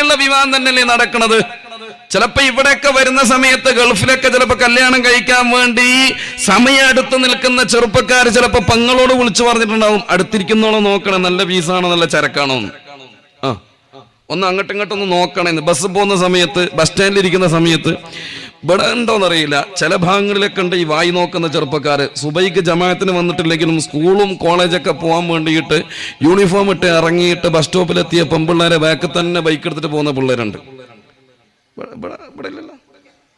മാതിരിയുള്ള വിവാഹം തന്നെയല്ലേ നടക്കുന്നത്. ചിലപ്പോ ഇവിടെയൊക്കെ വരുന്ന സമയത്ത് ഗൾഫിലൊക്കെ ചിലപ്പോ കല്യാണം കഴിക്കാൻ വേണ്ടി സമയം അടുത്ത് നിൽക്കുന്ന ചെറുപ്പക്കാർ ചിലപ്പോ പെങ്ങളോട് വിളിച്ചു പറഞ്ഞിട്ടുണ്ടാവും, അടുത്തിരിക്കുന്നോളം നോക്കണേ, നല്ല ഫീസാണോ നല്ല ചരക്കാണോ എന്ന്. ഒന്ന് അങ്ങോട്ടും ഇങ്ങോട്ടൊന്ന് നോക്കണേന്ന്. ബസ് പോകുന്ന സമയത്ത്, ബസ് സ്റ്റാൻഡിൽ ഇരിക്കുന്ന സമയത്ത്, ഇവിടെ ഉണ്ടോന്നറിയില്ല, ചില ഭാഗങ്ങളിലൊക്കെ ഉണ്ട് ഈ വായി നോക്കുന്ന ചെറുപ്പക്കാര്. സുബൈക്ക് ജമാഅത്തിന് വന്നിട്ടില്ലെങ്കിലും സ്കൂളും കോളേജൊക്കെ പോകാൻ വേണ്ടിയിട്ട് യൂണിഫോം ഇട്ട് ഇറങ്ങിയിട്ട് ബസ് സ്റ്റോപ്പിലെത്തിയ പെൺപിള്ളേരെ ബാക്കിൽ തന്നെ ബൈക്ക് എടുത്തിട്ട് പോകുന്ന പിള്ളേരുണ്ട്. ഇവിടെ ഇല്ലല്ലോ,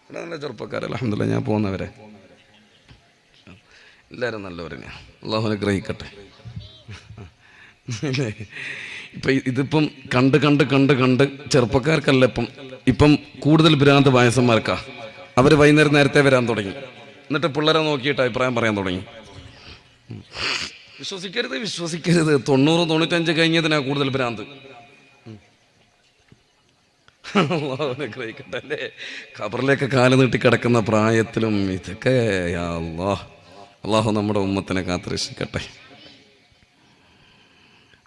ഇവിടെ നല്ല ചെറുപ്പക്കാര് അൽഹംദുലില്ലാഹ്. ഞാൻ പോകുന്നവരെ എല്ലാവരും നല്ലവരെന്നെ, അല്ലാഹു അനുഗ്രഹിക്കട്ടെ. ഇപ്പം ഇതിപ്പം കണ്ട് കണ്ട് കണ്ട് കണ്ട് ചെറുപ്പക്കാർക്കല്ല ഇപ്പം കൂടുതൽ ഭ്രാന്ത് വയസ്സന്മാർക്കാ. അവർ വൈകുന്നേരം നേരത്തെ വരാൻ തുടങ്ങി, എന്നിട്ട് പിള്ളേരെ നോക്കിയിട്ട് അഭിപ്രായം പറയാൻ തുടങ്ങി. വിശ്വസിക്കരുത് 90-95 കഴിഞ്ഞതിനാ കൂടുതൽ ഭ്രാന്ത്. ഗ്രഹിക്കട്ടെ അല്ലേ? ഖബറിലേക്ക് കാല് നീട്ടി കിടക്കുന്ന പ്രായത്തിലും ഇതൊക്കെ. അല്ലാഹു നമ്മുടെ ഉമ്മത്തിനെ കാത്തുരക്ഷിക്കട്ടെ.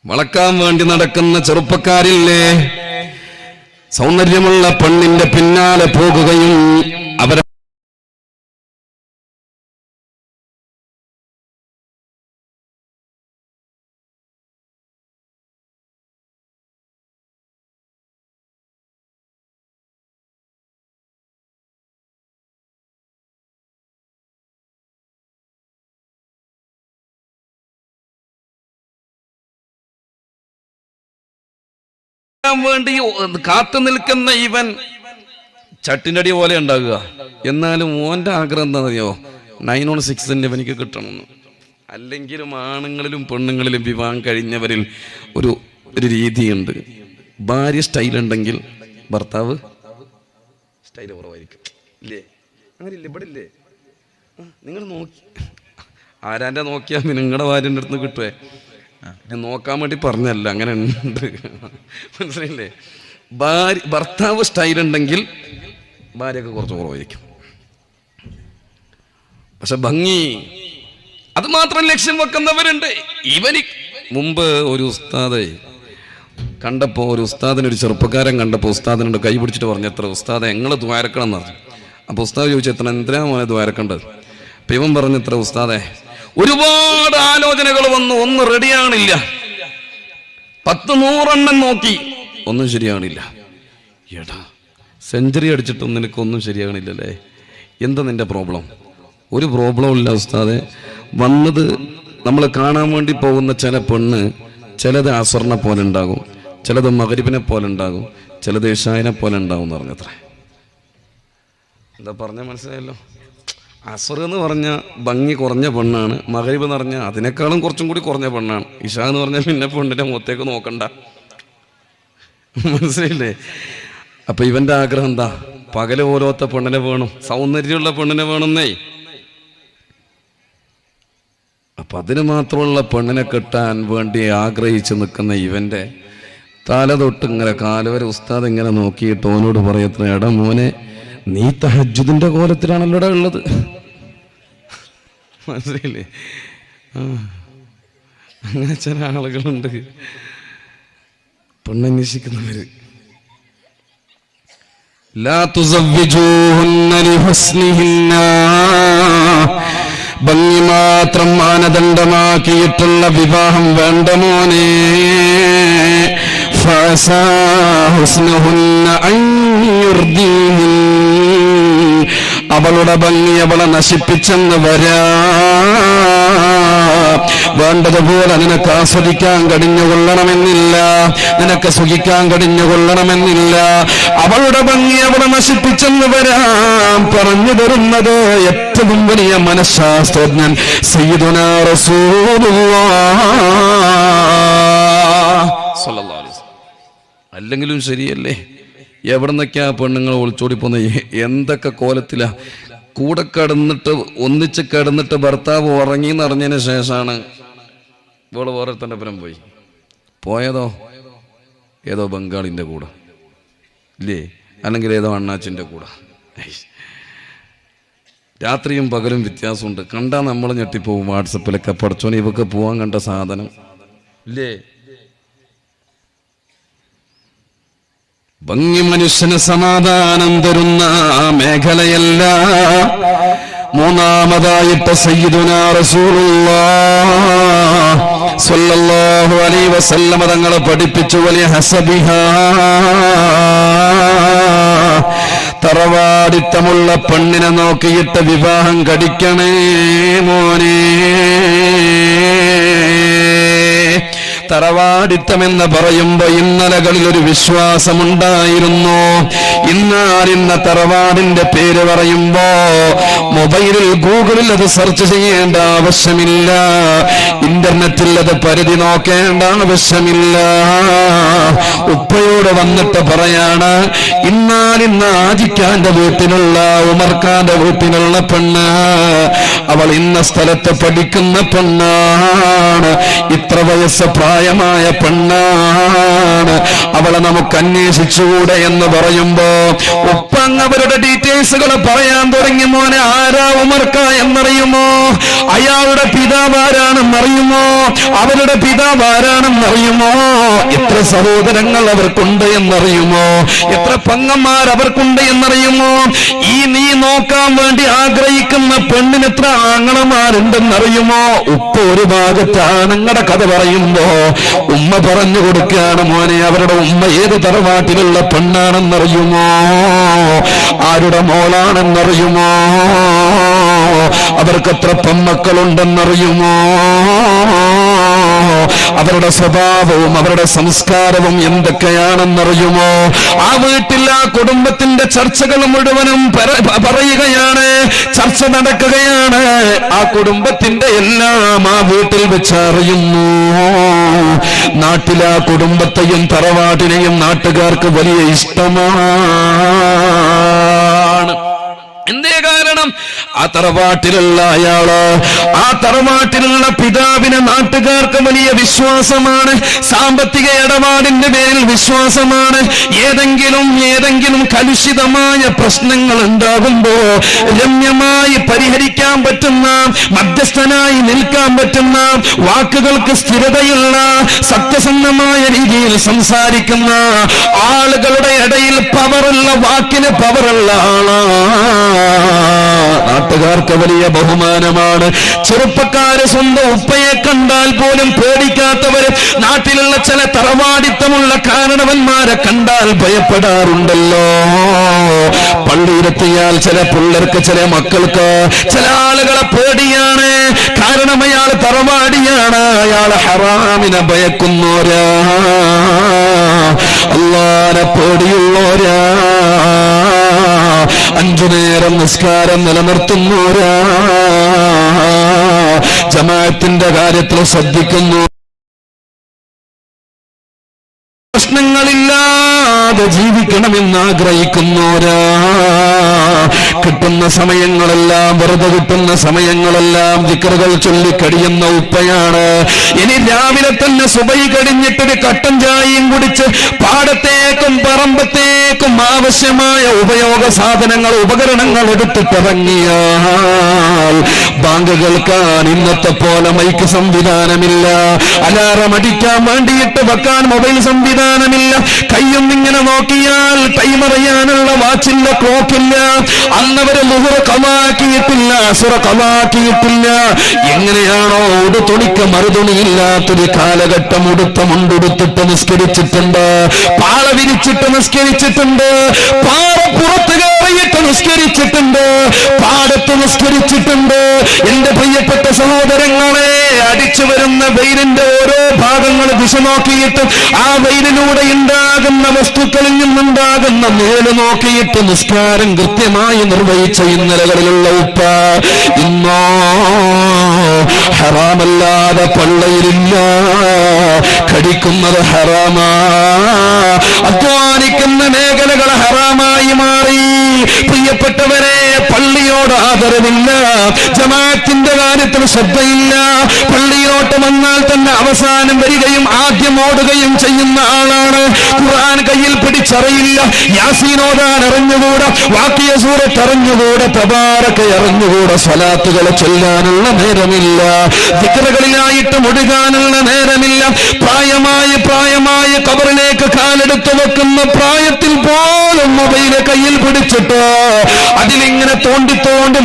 വളക്കാൻ വേണ്ടി നടക്കുന്ന ചെറുപ്പക്കാരില്ലേ, സൗന്ദര്യമുള്ള പെണ്ണിന്റെ പിന്നാലെ പോകുകയും അവരെ വേണ്ടി കാത്തു നിൽക്കുന്ന ഇവൻ ചട്ടിൻ്റെ അടി പോലെ ഉണ്ടാകുക. എന്നാലും ഓന്റെ ആഗ്രഹം എന്താണെന്നറിയോ, 9/6 എനിക്ക് കിട്ടണമെന്ന്. അല്ലെങ്കിലും ആണുങ്ങളിലും പെണ്ണുങ്ങളിലും വിവാഹം കഴിഞ്ഞവരിൽ ഒരു രീതിയുണ്ട്. ഭാര്യ സ്റ്റൈലുണ്ടെങ്കിൽ ഭർത്താവ് സ്റ്റൈല് കുറവായിരിക്കും. ഇല്ലേ? അങ്ങനെ ഇല്ലേ? ഇവിടെ ഇല്ലേ? നിങ്ങൾ നോക്കി ആരാൻ്റെ നോക്കിയാൽ നിങ്ങളുടെ ഭാര്യൻ്റെ അടുത്ത് കിട്ടുവേ. ഞാൻ നോക്കാൻ വേണ്ടി പറഞ്ഞല്ല, അങ്ങനെ ഉണ്ട്. മനസ്സിലായില്ലേ? ഭർത്താവ് സ്റ്റൈലുണ്ടെങ്കിൽ ഭാര്യയൊക്കെ കുറച്ച് കുറവായിരിക്കും. പക്ഷെ ഭംഗി അത് മാത്രം ലക്ഷ്യം വെക്കുന്നവരുണ്ട്. ഇവന് മുമ്പ് ഒരു ഉസ്താദെ കണ്ടപ്പോ, ഒരു ഉസ്താദിനൊരു ചെറുപ്പക്കാരൻ കണ്ടപ്പോ ഉസ്താദിനോട് കൈ പിടിച്ചിട്ട് പറഞ്ഞു, എത്ര ഉസ്താദെ നിങ്ങൾ ദ്വാരക്കണം എന്ന് പറഞ്ഞു. അപ്പൊ ഉസ്താദ് ചോദിച്ചു, എത്ര എന്തിനാ മോനെ ദ്വാരക്കേണ്ടത്? അപ്പൊ ഇവൻ പറഞ്ഞു, എത്ര ഉസ്താദെ ഒരുപാട് ആലോചനകൾ വന്നു, ഒന്നും റെഡിയാണില്ല. 10-100 നോക്കി, ഒന്നും ശരിയാണില്ല. എടാ, സെഞ്ചുറി അടിച്ചിട്ടും നിനക്കൊന്നും ശരിയാകണില്ലല്ലേ? എന്താ നിന്റെ പ്രോബ്ലം? ഒരു പ്രോബ്ലം ഇല്ല ഉസ്താദെ. വന്നത് നമ്മൾ കാണാൻ വേണ്ടി പോകുന്ന ചില പെണ്ണ്, ചിലത് അസ്വറിനെ പോലെ ഉണ്ടാകും, ചിലത് മഗ്രിബിനെ പോലെ ഉണ്ടാകും, ചിലത് ഇശായിനെ പോലെ ഉണ്ടാകും എന്ന് പറഞ്ഞത്രേ. എന്താ പറഞ്ഞ മനസ്സിലായല്ലോ? അസ്ർ എന്ന് പറഞ്ഞാൽ ഭംഗി കുറഞ്ഞ പെണ്ണാണ്, മഗ്രിബ് എന്ന് പറഞ്ഞാൽ അതിനേക്കാളും കുറച്ചും കൂടി കുറഞ്ഞ പെണ്ണാണ്, ഇശാ എന്ന് പറഞ്ഞാൽ പിന്നെ പെണ്ണിന്റെ മുഖത്തേക്ക് നോക്കണ്ട. മനസ്സിലായില്ലേ? അപ്പൊ ഇവന്റെ ആഗ്രഹം എന്താ? പകല് പോലത്തെ പെണ്ണിനെ വേണം, സൗന്ദര്യമുള്ള പെണ്ണിനെ വേണമെന്നേ. അപ്പൊ അതിന് മാത്രമുള്ള പെണ്ണിനെ കിട്ടാൻ വേണ്ടി ആഗ്രഹിച്ചു നിൽക്കുന്ന ഇവന്റെ തല തൊട്ട് ഇങ്ങനെ കാലുവരെ ഉസ്താദ് ഇങ്ങനെ നോക്കിയിട്ട് ഓനോട് പറയത്ര, എടാ മോനെ, നീ തഹജ്ജുദിന്റെ കോലത്തിലാണല്ലോടാ ഉള്ളത്. മനസ്സിലായില്ലേ? അങ്ങനെ ചില ആളുകളുണ്ട് പെണ്ണന്വേഷിക്കുന്നവര്. ലാ തുസവ്വിജൂഹുന്ന ലിഹുസ്നിഹിന്ന, ഭംഗി മാത്രം മാനദണ്ഡമാക്കിയിട്ടുള്ള വിവാഹം വേണ്ട മോനെ. ഫഅസാ ഹുസ്നുഹുന്ന അൻ യുർദീഹിൻ, അവളുടെ ഭംഗി അവളെ നശിപ്പിച്ചെന്ന് വരാ. വേണ്ടതുപോലെ നിനക്ക് ആസ്വദിക്കാൻ കഴിഞ്ഞുകൊള്ളണമെന്നില്ല, നിനക്ക് സുഖിക്കാൻ കഴിഞ്ഞുകൊള്ളണമെന്നില്ല. അവളുടെ ഭംഗി അവളെ നശിപ്പിച്ചെന്ന് വരാം. പറഞ്ഞു തരുന്നത് ഏറ്റവും വലിയ മനഃശാസ്ത്രജ്ഞൻ സയ്യിദുനാ റസൂലുള്ളാഹ് സ്വല്ലല്ലാഹു അലൈഹി വസല്ലം. അല്ലെങ്കിലും ശരിയല്ലേ, എവിടെ നിന്നൊക്കെയാ പെണ്ണുങ്ങൾ ഒളിച്ചോടി പോന്ന? എന്തൊക്കെ കോലത്തിലാ! കൂടെ കിടന്നിട്ട്, ഒന്നിച്ച് കിടന്നിട്ട് ഭർത്താവ് ഉറങ്ങി എന്നറിഞ്ഞതിന് ശേഷമാണ് ഇവള് വേറൊരുത്തൻ്റെ ഒപ്പം പോയതോ ഏതോ ബംഗാളിൻ്റെ കൂടെ, ഇല്ലേ? അല്ലെങ്കിൽ ഏതോ അണ്ണാച്ചിൻ്റെ കൂടെ. രാത്രിയും പകലും വ്യത്യാസമുണ്ട്. കണ്ടാൽ നമ്മൾ ഞെട്ടിപ്പോവും. വാട്സപ്പിലൊക്കെ പഠിച്ചോനെ ഇവക്ക് പോവാൻ കണ്ട സാധനം, ഇല്ലേ? ഭംഗി മനുഷ്യന് സമാധാനം തരുന്ന മേഖലയല്ല. മൂന്നാമതായിട്ട് സയ്യിദുനാ റസൂലുള്ളാഹ് സ്വല്ലല്ലാഹു അലൈഹി വസല്ലം തങ്ങളെ പഠിപ്പിച്ചു വലിയ ഹസബിഹാ, തറവാടിത്തമുള്ള പെണ്ണിനെ നോക്കിയിട്ട് വിവാഹം കഴിക്കണേ മോനെ. തറവാടിത്തമെന്ന് പറയുമ്പോ ഇന്നലകളിൽ ഒരു വിശ്വാസമുണ്ടായിരുന്നു. ഇന്നാലിന്ന തറവാടിന്റെ പേര് പറയുമ്പോ മൊബൈലിൽ ഗൂഗിളിൽ അത് സെർച്ച് ചെയ്യേണ്ട ആവശ്യമില്ല, ഇന്റർനെറ്റിൽ അത് പരിധി നോക്കേണ്ട ആവശ്യമില്ല. ഉപ്പയോട് വന്നിട്ട് പറയാണ്, ഇന്നാലിന്ന ആജിക്കാന്റെ വീട്ടിലുള്ള ഉമർഖാന്റെ വീട്ടിലുള്ള പെണ്ണ്, അവൾ ഇന്ന സ്ഥലത്ത് പഠിക്കുന്ന പെണ്ണാണ്, ഇത്ര വയസ്സ് പ്രായമായ പെണ്ണാണ്, അവളെ നമുക്ക് അന്വേഷിച്ചുകൂടെ എന്ന് പറയുമ്പോ ഉപ്പങ്ങ് അവരുടെ ഡീറ്റെയിൽസുകൾ പറയാൻ തുടങ്ങി. മോനെ, ആരാ ഉമർക്ക എന്നറിയുമോ? അയാളുടെ പിതാവ് ആരാണെന്നറിയുമോ? അവരുടെ പിതാവ് ആരാണെന്നറിയുമോ? എത്ര സഹോദരങ്ങൾ അവർക്കുണ്ട് എന്നറിയുമോ? എത്ര പെങ്ങന്മാർ അവർക്കുണ്ട് എന്നറിയുമോ? ഈ നീ നോക്കാൻ വേണ്ടി ആഗ്രഹിക്കുന്ന പെണ്ണിന് എത്ര ആങ്ങളമാരുണ്ടെന്നറിയുമോ? ഉപ്പ ഒരു ഭാഗത്ത് ആണുങ്ങളുടെ കഥ പറയുമ്പോ ഉമ്മ പറഞ്ഞു കൊടുക്കുകയാണ്, മോനെ അവരുടെ ഉമ്മ ഏത് തറവാട്ടിലുള്ള പെണ്ണാണെന്നറിയുമോ? ആരുടെ മോളാണെന്നറിയുമോ? അവർക്ക് എത്ര പെൺമക്കളുണ്ടെന്നറിയുമോ? അവരുടെ സ്വഭാവവും അവരുടെ സംസ്കാരവും എന്തൊക്കെയാണെന്നറിയുമോ? ആ വീട്ടിൽ ആ കുടുംബത്തിന്റെ ചർച്ചകൾ മുഴുവനും പറയുകയാണ്, ചർച്ച നടക്കുകയാണ്. ആ കുടുംബത്തിന്റെ എല്ലാം ആ വീട്ടിൽ വെച്ച് അറിയുന്നു. നാട്ടിലെ ആ കുടുംബത്തെയും തറവാട്ടിനെയും നാട്ടുകാർക്ക് വലിയ ഇഷ്ടമാണ്. എന്തേ കാരണം? ആ തറവാട്ടിലുള്ള അയാള്, ആ തറവാട്ടിലുള്ള പിതാവിന് നാട്ടുകാർക്ക് വലിയ വിശ്വാസമാണ്. സാമ്പത്തിക ഇടപാടിന്റെ പേരിൽ വിശ്വാസമാണ്. ഏതെങ്കിലും കലുഷിതമായ പ്രശ്നങ്ങൾ ഉണ്ടാകുമ്പോ രമ്യമായി പരിഹരിക്കാൻ പറ്റുന്ന, മധ്യസ്ഥനായി നിൽക്കാൻ പറ്റുന്ന, വാക്കുകൾക്ക് സ്ഥിരതയുള്ള, സത്യസന്ധമായ രീതിയിൽ സംസാരിക്കുന്ന ആളുകളുടെ ഇടയിൽ പവറുള്ള, വാക്കിന് പവറുള്ള ആളാണ്. നാട്ടുകാർക്ക് വലിയ ബഹുമാനമാണ്. ചെറുപ്പക്കാര് സ്വന്തം ഉപ്പയെ കണ്ടാൽ പോലും പേടിക്കാത്തവര്, നാട്ടിലുള്ള ചില തറവാടിത്തമുള്ള കാരണവന്മാരെ കണ്ടാൽ ഭയപ്പെടാറുണ്ടല്ലോ. പള്ളിയിലെത്തിയാൽ ചില പിള്ളേർക്ക്, ചില മക്കൾക്ക്, ചില ആളുകളെ പേടിയാണ്. കാരണം അയാൾ തറവാടിയാണ്, അയാൾ ഹറാമിനെ ഭയക്കുന്നോരാ, അല്ലാഹുവിനെ പേടിയുള്ളോരാ, 5 നേരം നിസ്കാരം നിലനിർത്തുന്നോരാ, ജമാഅത്തിന്റെ കാര്യത്തിൽ ശ്രദ്ധിക്കുന്നു, പ്രശ്നങ്ങളില്ലാതെ ജീവിക്കണമെന്ന് ആഗ്രഹിക്കുന്നോരാ, കിട്ടുന്ന സമയങ്ങളെല്ലാം, വെറുതെ കിട്ടുന്ന സമയങ്ങളെല്ലാം ദിക്റുകൾ ചൊല്ലിക്കടിയുന്ന ഉപ്പയാണ്. ഇനി രാവിലെ തന്നെ സുബഹി കഴിഞ്ഞിട്ടൊരു കട്ടൻ ചായയും കുടിച്ച് പാടത്തേക്കും പറമ്പത്തേക്കും ആവശ്യമായ ഉപയോഗ സാധനങ്ങൾ, ഉപകരണങ്ങൾ എടുത്തിട്ടിറങ്ങിയാൽ ബാങ്ക് കേൾക്കാൻ ഇന്നത്തെ പോലെ മൈക്ക് സംവിധാനമില്ല, അലാറം അടിക്കാൻ വേണ്ടിയിട്ട് വെക്കാൻ മൊബൈൽ സംവിധാനമില്ല, കയ്യും ഇങ്ങനെ നോക്കിയാൽ ടൈം അറിയാനുള്ള വാച്ചില്ല, ക്ലോക്കില്ല. അന്നവര് ളുഹ്ർ ഖളാക്കിയിട്ടില്ല, അസ്ർ ഖളാക്കിയിട്ടില്ല. എങ്ങനെയാണോ ഉടുതുണിക്ക് മറുതുണിയില്ലാത്തൊരു കാലഘട്ടം ഉടുത്ത മുണ്ടുടുത്തിട്ട് നിസ്കരിച്ചിട്ടുണ്ട്, പാള വിരിച്ചിട്ട് നിസ്കരിച്ചിട്ടുണ്ട്, പാറ പുറത്ത് കയറിയിട്ട് നിസ്കരിച്ചിട്ടുണ്ട്, പാടത്ത് നിസ്കരിച്ചിട്ടുണ്ട്. എന്റെ പ്രിയപ്പെട്ട സഹോദരങ്ങളെ, അടിച്ചു വരുന്ന വെയിലിന്റെ ഓരോ ഭാഗങ്ങൾ ദിശ നോക്കിയിട്ട് ആ വെയിലിലൂടെ ഉണ്ടാകുന്ന വസ്തുക്കളിൽ നിന്നുണ്ടാകുന്ന മേല് നോക്കിയിട്ട് നിസ്കാരം കൃത്യമായി നിർവഹിച്ച ഇന്നലകളിലുള്ള ഉപ്പ ഇന്നോ ഹറാമല്ലാതെ പള്ളയിലില്ല, കടിക്കുന്നത് ഹറാമാ, അധ്വാനിക്കുന്ന മേഖലകൾ ഹറാമായി മാറി. പ്രിയപ്പെട്ടവരെ, പള്ളിയോട് ആദരവില്ല, ജമാഅത്തിന്റെ കാര്യത്തിൽ ശ്രദ്ധയില്ല. പള്ളിയോട്ട് വന്നാൽ തന്നെ അവസാനം വരികയും ആദ്യം ഓടുകയും ചെയ്യുന്ന ആളാണ്. ഖുർആൻ കയ്യിൽ പിടിച്ചറിയില്ല, യാസീൻ ഓതാൻ അറിഞ്ഞുകൂടാ, വാക്കിയ സൂറത്ത് അറിഞ്ഞുകൂടാ, തബാറക അറിഞ്ഞുകൂടാ, സ്വലാത്തുകൾ ചൊല്ലാനുള്ള നേരമില്ല, ദിക്റുകളിലായിട്ട് മുഴുകാനുള്ള നേരമില്ല. പ്രായമായി ഖബറിലേക്ക് കാലെടുത്ത് വെക്കുന്ന പ്രായത്തിൽ പോലും മൊബൈല് കയ്യിൽ പിടിച്ചിട്ട് അതിലിങ്ങനെ തോണ്ടി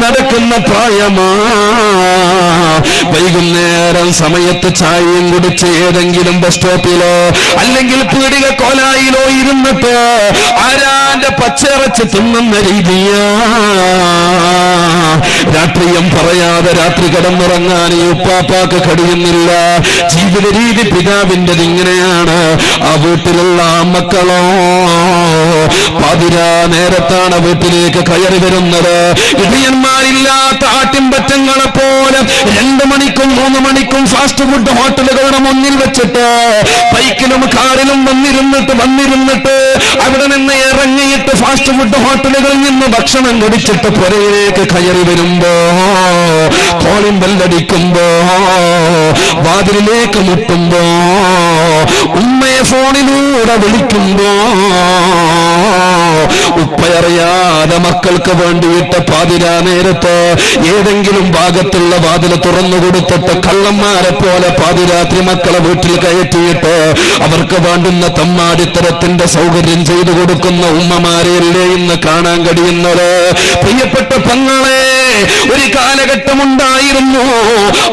നടക്കുന്ന പ്രായമാ. വൈകുന്നേരം സമയത്ത് ചായയും കുടിച്ച് ഏതെങ്കിലും ബസ് സ്റ്റോപ്പിലോ അല്ലെങ്കിൽ പീടിക കോലായിലോ ഇരുന്നിട്ട് ആരാന്റെ പച്ചിറച്ച് തിന്നുന്ന രീതിയാ. രാത്രിയും പറയാതെ രാത്രി കിടന്നുറങ്ങാൻ ഈ ഉപ്പാപ്പാക്ക് കഴിയുന്നില്ല. ജീവിത രീതി പിതാവിൻ്റെത് ഇങ്ങനെയാണ്. ആ വീട്ടിലുള്ള മക്കളോ പാതിരാ നേരത്താണ് വീട്ടിലേക്ക് കയറി വരുന്നത്. ഇടിയന്മാരില്ലാത്ത ആട്ടിൻപറ്റങ്ങളെ പോലെ 2 മണിക്കും 3 മണിക്കും ഫാസ്റ്റ് ഫുഡ് ഹോട്ടലുകളുടെ മുന്നിൽ വെച്ചിട്ട് ബൈക്കിലും കാറിലും വന്നിരുന്നിട്ട് അവിടെ നിന്ന് ഇറങ്ങിയിട്ട് ഫാസ്റ്റ് ഫുഡ് ഹോട്ടലുകളിൽ നിന്ന് ഭക്ഷണം കുടിച്ചിട്ട് പുരയിലേക്ക് കയറി വരുമ്പോ, കോളിംഗ് ബെല്ലടിക്കുമ്പോ, വാതിലിലേക്ക് മുട്ടുമ്പോ, ഉമ്മയെ ഫോണിലൂടെ വിളിക്കുമ്പോ, ഉപ്പയറിയാതെ മക്കൾക്ക് വേണ്ടിയിട്ട് പാതിരാ നേരത്ത് ഏതെങ്കിലും ഭാഗത്തുള്ള വാതിൽ തുറന്നു കൊടുത്തിട്ട് കള്ളന്മാരെ പോലെ പാതിരാത്രി മക്കളെ വീട്ടിൽ കയറ്റിയിട്ട് അവർക്ക് വേണ്ടുന്ന തമ്മാടിത്തരത്തിന്റെ സൗകര്യം ചെയ്തു കൊടുക്കുന്ന ഉമ്മമാരെയല്ലേ ഇന്ന് കാണാൻ കഴിയുന്നത്. പ്രിയപ്പെട്ട പെങ്ങളെ, ഒരു കാലഘട്ടമുണ്ടായിരുന്നു,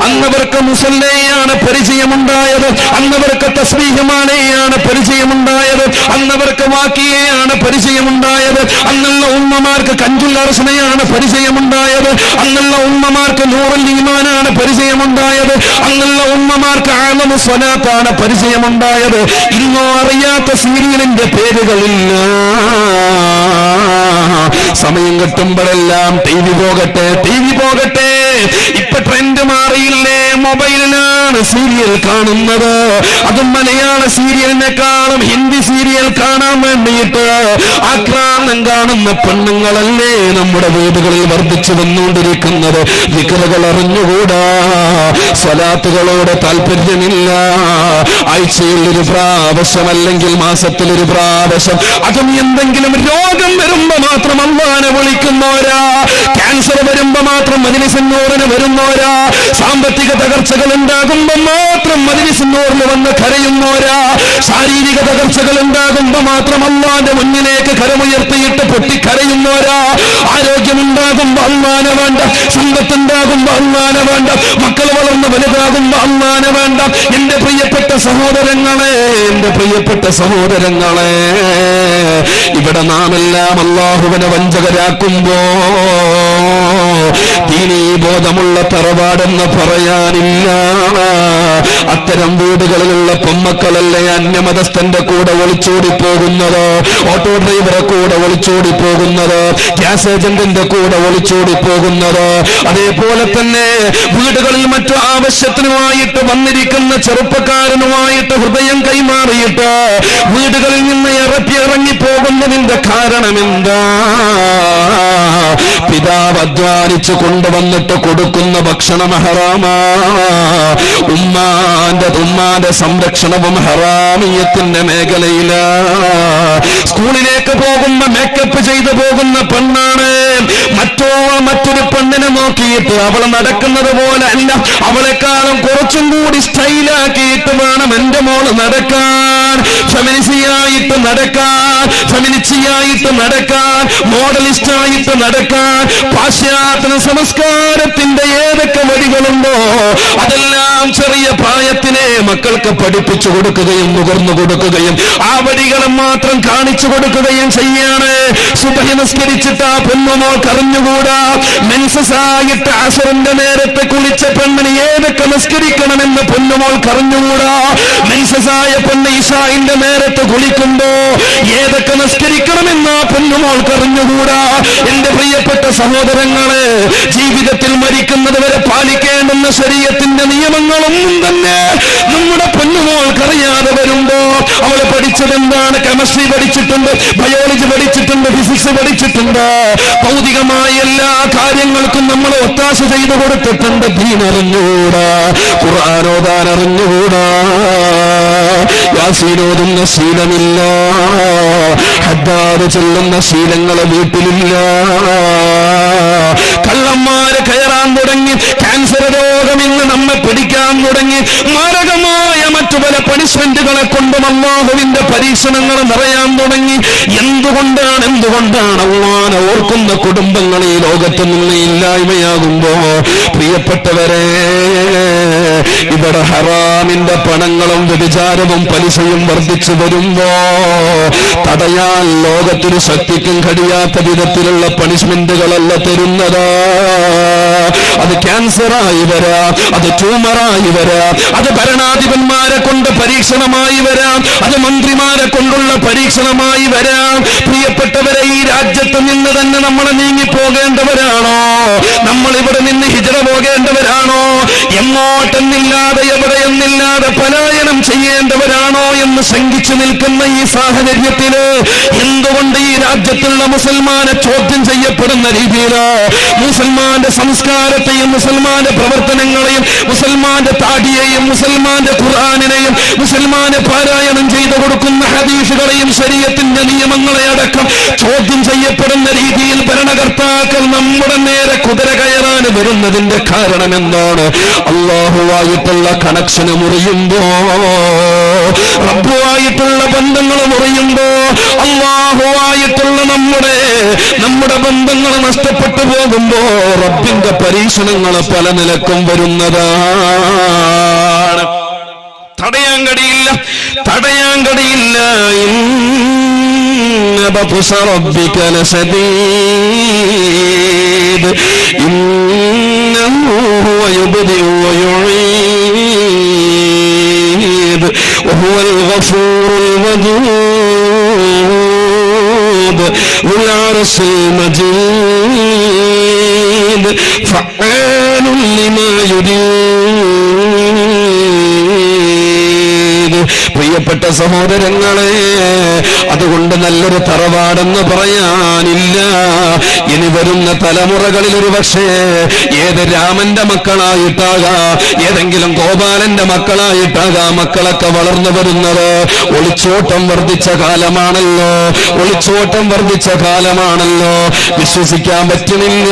അന്നവർക്ക് മുസല്ലയാണ് പരിചയമുണ്ടായത്, അന്നവർക്ക് തസ്ബീഹുമാലയാണ് പരിചയമുണ്ടായത്, അന്നവർക്ക് വാക്കിയെയാണ് പരിചയമുണ്ടായത്, അന്നുള്ള ഉമ്മമാർക്ക് കഞ്ചുൽ അർസനയാണ് പരിചയമുണ്ടായത്, അന്നുള്ള ഉമ്മമാർക്ക് നൂറുൽ ഈമാനാണ് പരിചയമുണ്ടായത്, അന്നുള്ള ഉമ്മമാർക്ക് ആലമു സ്വലാത്താണ് പരിചയമുണ്ടായത്. ഇന്നോ അറിയാത്ത സീരിയലിന്റെ പേരുകളില്ല. സമയം കിട്ടുമ്പോഴെല്ലാം ടി വി പോകട്ടെ. ഇപ്പൊ ട്രെൻഡ് മാറിയില്ലേ? മൊബൈലിലാണ് സീരിയൽ കാണുന്നത്. അതും മലയാള സീരിയലിനെക്കാളും ഹിന്ദി സീരിയൽ കാണാൻ വേണ്ടിയിട്ട് ആക്രാന്തം കാണുന്ന പെണ്ണുങ്ങളല്ലേ നമ്മുടെ വീടുകളിൽ വർദ്ധിച്ചു വന്നുകൊണ്ടിരിക്കുന്നത്. ദിക്റുകൾ അറിഞ്ഞുകൂടാ, സ്വലാത്തുകളോട് താല്പര്യമില്ല. ആഴ്ചയിൽ ഒരു പ്രാവശ്യം അല്ലെങ്കിൽ മാസത്തിൽ ഒരു പ്രാവശ്യം, അതും എന്തെങ്കിലും രോഗം വരുമ്പോ മാത്രം അല്ലാഹുവിനെ വിളിക്കുന്നോരാ, ക്യാൻസർ വരുമ്പോ മാത്രം മജ്‌ലിസുൻ നൂറിന് വരുന്നോരാ, സാമ്പത്തിക തകർച്ചകൾ ഉണ്ടാകുമ്പോ മാത്രം മജ്‌ലിസുൻ നൂറിന് വന്ന് കരയുന്നോരാ, ശാരീരിക തകർച്ചകൾ ഉണ്ടാകുമ്പോ മാത്രം അല്ലാഹുവിന്റെ മുന്നിലേക്ക് കരമുയർത്തിയിട്ട് പൊട്ടിക്കരയുന്നോരാ, ആരോഗ്യമുണ്ടാകുമ്പോ അല്ലാഹുവിനെ വേണ്ട, സമ്പത്തുണ്ടാകുമ്പോ അല്ലാഹുവിനെ വേണ്ട, മക്കൾ വളർന്ന് വലുതാകുമ്പോ അല്ലാഹുവിനെ വേണ്ട. എന്റെ പ്രിയപ്പെട്ട സഹോദരങ്ങളെ, ഇവിടെ നാം എല്ലാം അല്ലാഹുവിനെ വഞ്ചകരാക്കുമ്പോ ദീനീ ബോധമുള്ള തറവാടെന്ന് പറയാനില്ല. അത്തരം വീടുകളിലുള്ള പൊമ്മക്കളല്ലേ അന്യമതസ്ഥന്റെ കൂടെ ഒളിച്ചോടി പോകുന്നത്, ഓട്ടോ ഡ്രൈവറെ കൂടെ ഒളിച്ചോടി പോകുന്നത്, ഗ്യാസ് ഏജന്റിന്റെ കൂടെ ഒളിച്ചോടി പോകുന്നത്. അതേപോലെ തന്നെ വീടുകളിൽ മറ്റു ആവശ്യത്തിനുമായിട്ട് വന്നിരിക്കുന്ന ചെറുപ്പക്കാരനുമായിട്ട് ഹൃദയം കൈമാറിയിട്ട് വീടുകളിൽ നിന്ന് ഇറങ്ങി പോകുന്നതിന്റെ കാരണമെന്താ? പിതാവ് അധ്വാനിച്ചു കൊണ്ടുവന്നിട്ട് കൊടുക്കുന്ന ഭക്ഷണം ഹറാമാ, ഉമ്മാന്റെ സംരക്ഷണവും ഹറാമിയത്തിന്റെ മേഖലയില. സ്കൂളിലേക്ക് പോകുമ്പോ മേക്കപ്പ് ചെയ്തു പോകുന്ന പെണ്ണാണ്. മറ്റൊരു പെണ്ണിനെ നോക്കിയിട്ട് അവൾ നടക്കുന്നത് പോലെ അല്ല, അവളെക്കാളും കുറച്ചും കൂടി സ്റ്റൈലാക്കിയിട്ട് വേണം എന്റെ മോള് നടക്കാൻ, ഫെമിനിസ്റ്റായിട്ട് നടക്കാൻ, മോഡലിസ്റ്റായിട്ട് നടക്കാൻ. പാശ്ചാത്യ സംസ്കാരത്തിന്റെ ഏതൊക്കെ വഴികളുണ്ടോ അതെല്ലാം ചെറിയ പ്രായത്തിനെ മക്കൾക്ക് പഠിപ്പിച്ചു കൊടുക്കുകയും നുകർന്നു കൊടുക്കുകയും ആ വഴികളെ മാത്രം കാണിച്ചു കൊടുക്കുകയും ചെയ്യാണ്. സുബഹി നിസ്കരിച്ചിട്ട് ആ പൊന്നുമോൾക്ക് അറിഞ്ഞുകൂടാ, മെൻസസ് ആയിട്ട് അസറിന്റെ നേരത്തെ കുളിച്ച പെണ്ണിന് ഏതൊക്കെ നിസ്കരിക്കണമെന്ന് പൊന്നുമോൾക്ക് അറിഞ്ഞുകൂടാ. മെൻസസ് ആയ പെണ്ണ് ഇശാഇന്റെ നേരത്തെ കുളിക്കുമ്പോ ഏതൊക്കെ നിസ്കരിക്കണമെന്ന് ആ പൊന്നുമോൾക്ക് അറിഞ്ഞു അറിഞ്ഞുകൂടാ. എന്റെ പ്രിയപ്പെട്ട സഹോദരങ്ങളെ, ജീവിതത്തിൽ മരിക്കുന്നത് വരെ പാലിക്കേണ്ടുന്ന ശരീഅത്തിന്റെ നിയമങ്ങളൊന്നും തന്നെ നമ്മുടെ പൊന്നുമോൾക്കറിയാതെ വരുമ്പോ, അവൾ പഠിച്ചത് എന്താണ്? കെമിസ്ട്രി പഠിച്ചിട്ടുണ്ട്, ബയോളജി പഠിച്ചിട്ടുണ്ട്, ഫിസിക്സ് പഠിച്ചിട്ടുണ്ട്, ഭൗതികമായ എല്ലാ കാര്യങ്ങൾക്കും നമ്മൾ ഒത്താശ ചെയ്തു കൊടുത്തിട്ടുണ്ട്. ദീൻ അറിഞ്ഞുകൂടാ, ഖുർആൻ ഓതാൻ അറിഞ്ഞുകൂടാ, യാസീൻ ഓതുന്ന ശീലമില്ല, ഹദ്ദാദ് ചൊല്ലുന്ന ശീലങ്ങളെ വീട്ടിലില്ല, കള്ളന്മാര് കയറാൻ തുടങ്ങി, ക്യാൻസർ രോഗം ഇന്ന് നമ്മെ പിടിക്കാൻ തുടങ്ങി, മാരകമായ മറ്റു പല പണിഷ്മെന്റുകളെ കൊണ്ടും അല്ലാഹുവിന്റെ പരീക്ഷണങ്ങൾ നിറയാൻ തുടങ്ങി. എന്തുകൊണ്ടാണ് അല്ലാഹുവിനെ ഓർക്കുന്ന കുടുംബങ്ങൾ ഈ ലോകത്ത് നിന്ന് ഇല്ലായ്മയാകുമ്പോ? പ്രിയപ്പെട്ടവരെ, ഇവിടെ ഹറാമിന്റെ പണങ്ങളും വ്യഭിചാരവും പലിശയും വർദ്ധിച്ചു വരുമ്പോ തടയാൻ ലോകത്തിന് ശക്തിക്കും കഴിയാത്ത വിധത്തിലുള്ള പണിഷ്മെന്റുകളല്ല തരുന്നതാ. അത് ക്യാൻസറായി വരാം, അത് ട്യൂമറായി വരാം, അത് ഭരണാധിപന്മാരെ കൊണ്ട് പരീക്ഷണമായി വരാം, അത് മന്ത്രിമാരെ കൊണ്ടുള്ള പരീക്ഷണമായി വരാം. പ്രിയപ്പെട്ടവരെ, ഈ രാജ്യത്ത് നിന്ന് തന്നെ നമ്മൾ നീങ്ങിപ്പോകേണ്ടവരാണോ? നമ്മൾ ഇവിടെ നിന്ന് ഹിജ്റ പോകേണ്ടവരാണോ? എങ്ങോട്ടെന്നില്ലാതെ എവിടെയെന്നില്ലാതെ പലായനം ചെയ്യേണ്ടവരാണോ എന്ന് ശങ്കിച്ചു നിൽക്കുന്ന ഈ സാഹചര്യത്തില് എന്തുകൊണ്ട് ഈ രാജ്യത്തുള്ള മുസൽമാനെ ചോദ്യം ചെയ്യപ്പെടുന്ന രീതിയില് മുസൽമാന്റെ സംസ്കാരത്തെയും മുസൽമാന്റെ പ്രവർത്തനങ്ങളെയും മുസൽമാന്റെ താടിയെയും മുസൽമാന്റെ ഖുർആനിനെയും മുസൽമാനെ പാരായണം ചെയ്തു കൊടുക്കുന്ന ഹദീസുകളെയും ശരീഅത്തിന്റെ നിയമങ്ങളെ അടക്കം ചോദ്യം ചെയ്യപ്പെടുന്ന രീതിയിൽ ഭരണകർത്താക്കൾ നമ്മുടെ നേരെ കുതിര കയറാൻ വരുന്നതിന്റെ കാരണം എന്താണ്? അല്ലാഹുവായിട്ടുള്ള കണക്ഷന് മുറിയുമ്പോ, റബ്ബുവായിട്ടുള്ള ബന്ധങ്ങൾ മുറിയുമ്പോ, അല്ലാഹുവായിട്ടുള്ള നമ്മുടെ ബന്ധങ്ങൾ നഷ്ടപ്പെട്ടു പോകുമ്പോ റബ്ബിന്റെ പരീക്ഷണങ്ങൾ പല നിലക്കും വരുന്നതാണ്. തടയാൻ കഴിയില്ല. ഇന്ന ബത്ശ റബ്ബിക ലശദീദ് ഇന്നഹു ഹുവ യുബ്ദിഉ വയുഈദ് വഹുവൽ ഗഫൂറുൽ വദൂദ് ദുൽ അർശിൽ മജീദ് ഫഅാലുൻ ലിമാ യുരീദ്. പ്രിയപ്പെട്ട സഹോദരങ്ങളെ, അതുകൊണ്ട് നല്ലൊരു തറവാടെന്ന് പറയാനില്ല. ഇനി വരുന്ന തലമുറകളിൽ ഒരു പക്ഷേ ഏത് രാമന്റെ മക്കളായിട്ടാകാം, ഏതെങ്കിലും ഗോപാലന്റെ മക്കളായിട്ടാകാം മക്കളൊക്കെ വളർന്നു വരുന്നത്. ഒളിച്ചോട്ടം വർദ്ധിച്ച കാലമാണല്ലോ. വിശ്വസിക്കാൻ പറ്റുന്നില്ല.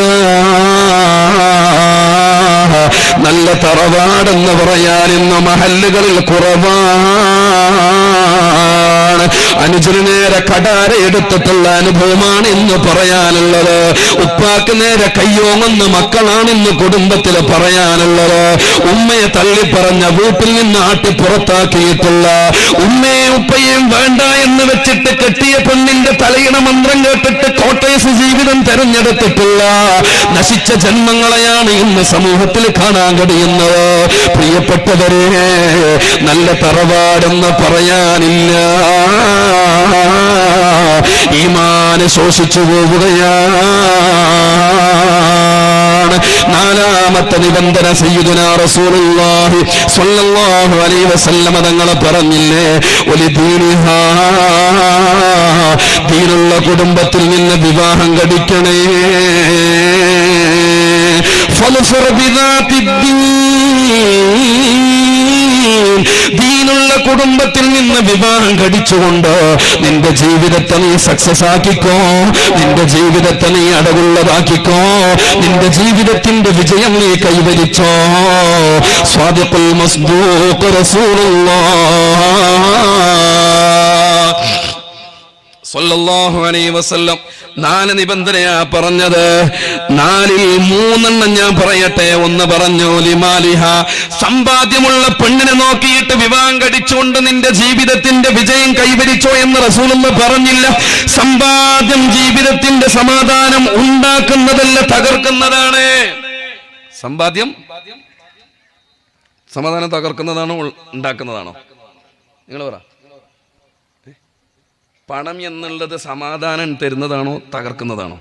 നല്ല തറവാടെന്ന് പറയാൻ ഇന്ന് മഹല്ലുകളിൽ കുറവാണ്. അനുജന് നേരെ കടാര എടുത്തിട്ടുള്ള അനുഭവമാണ് ഇന്ന് പറയാനുള്ളത്. ഉപ്പാക്ക് നേരെ കയ്യോങ്ങുന്ന മക്കളാണ് ഇന്ന് കുടുംബത്തിൽ പറയാനുള്ളത്. ഉമ്മയെ തള്ളിപ്പറഞ്ഞ വീട്ടിൽ നിന്ന് ആട്ടി പുറത്താക്കിയിട്ടുള്ള, ഉമ്മയും ഉപ്പയും വേണ്ട എന്ന് വെച്ചിട്ട് കെട്ടിയ പെണ്ണിന്റെ തലയിണ മന്ത്രം കേട്ടിട്ട് കോട്ടേഴ്സ് ജീവിതം തെരഞ്ഞെടുത്തിട്ടുള്ള നശിച്ച ജന്മങ്ങളെയാണ് ഇന്ന് സമൂഹത്തിൽ കാണാൻ കഴിയുന്നത്. പ്രിയപ്പെട്ടവരെ, നല്ല തറവാടെന്ന് പറയാനില്ല. ഈമാന് ശോഷിച്ചു പോവുകയാണ്. നാലാമത്തെ നിബന്ധന സയ്യിദുനാ റസൂലുള്ളാഹി സ്വല്ലല്ലാഹു അലൈഹി വസല്ലമ തങ്ങൾ പറഞ്ഞില്ലേ, ഒലിദീനിഹാ, ദീനുള്ള കുടുംബത്തിൽ നിന്ന് വിവാഹം കഴിക്കണേ. ഫൽഫർ ബിദാത്തിദ്ദീൻ, ദീനുള്ള കുടുംബത്തിൽ നിന്ന് വിവാഹം കഴിച്ചുകൊണ്ട് നിന്റെ ജീവിതത്തെ നീ സക്സസ് ആക്കിക്കോ, നിന്റെ ജീവിതത്തെ നീ അടവുള്ളതാക്കിക്കോ, നിന്റെ ജീവിതത്തിന്റെ വിജയം നീ കൈവരിച്ചോ. സ്വാദിഖുൽ മസ്ദൂഖ് റസൂലുള്ളാഹ് സ്വല്ലല്ലാഹു അലൈഹി വസല്ലം 4 നിബന്ധനയാ പറഞ്ഞത്. 4ൽ 3 ഞാൻ പറയട്ടെ. ഒന്ന് പറഞ്ഞു, ലിമാലിഹ, സമ്പാദ്യമുള്ള പെണ്ണിനെ നോക്കിയിട്ട് വിവാഹം കഴിച്ചുകൊണ്ട് നിന്റെ ജീവിതത്തിന്റെ വിജയം കൈവരിച്ചോ എന്ന് റസൂലുള്ളാഹി പറഞ്ഞില്ല. സമ്പാദ്യം ജീവിതത്തിന്റെ സമാധാനം ഉണ്ടാക്കുന്നതല്ല, തകർക്കുന്നതാണ്. സമ്പാദ്യം സമാധാനം തകർക്കുന്നതാണോ ഉണ്ടാക്കുന്നതാണോ? നിങ്ങൾ പറ. പണം എന്നുള്ളത് സമാധാനം തരുന്നതാണോ തകർക്കുന്നതാണോ?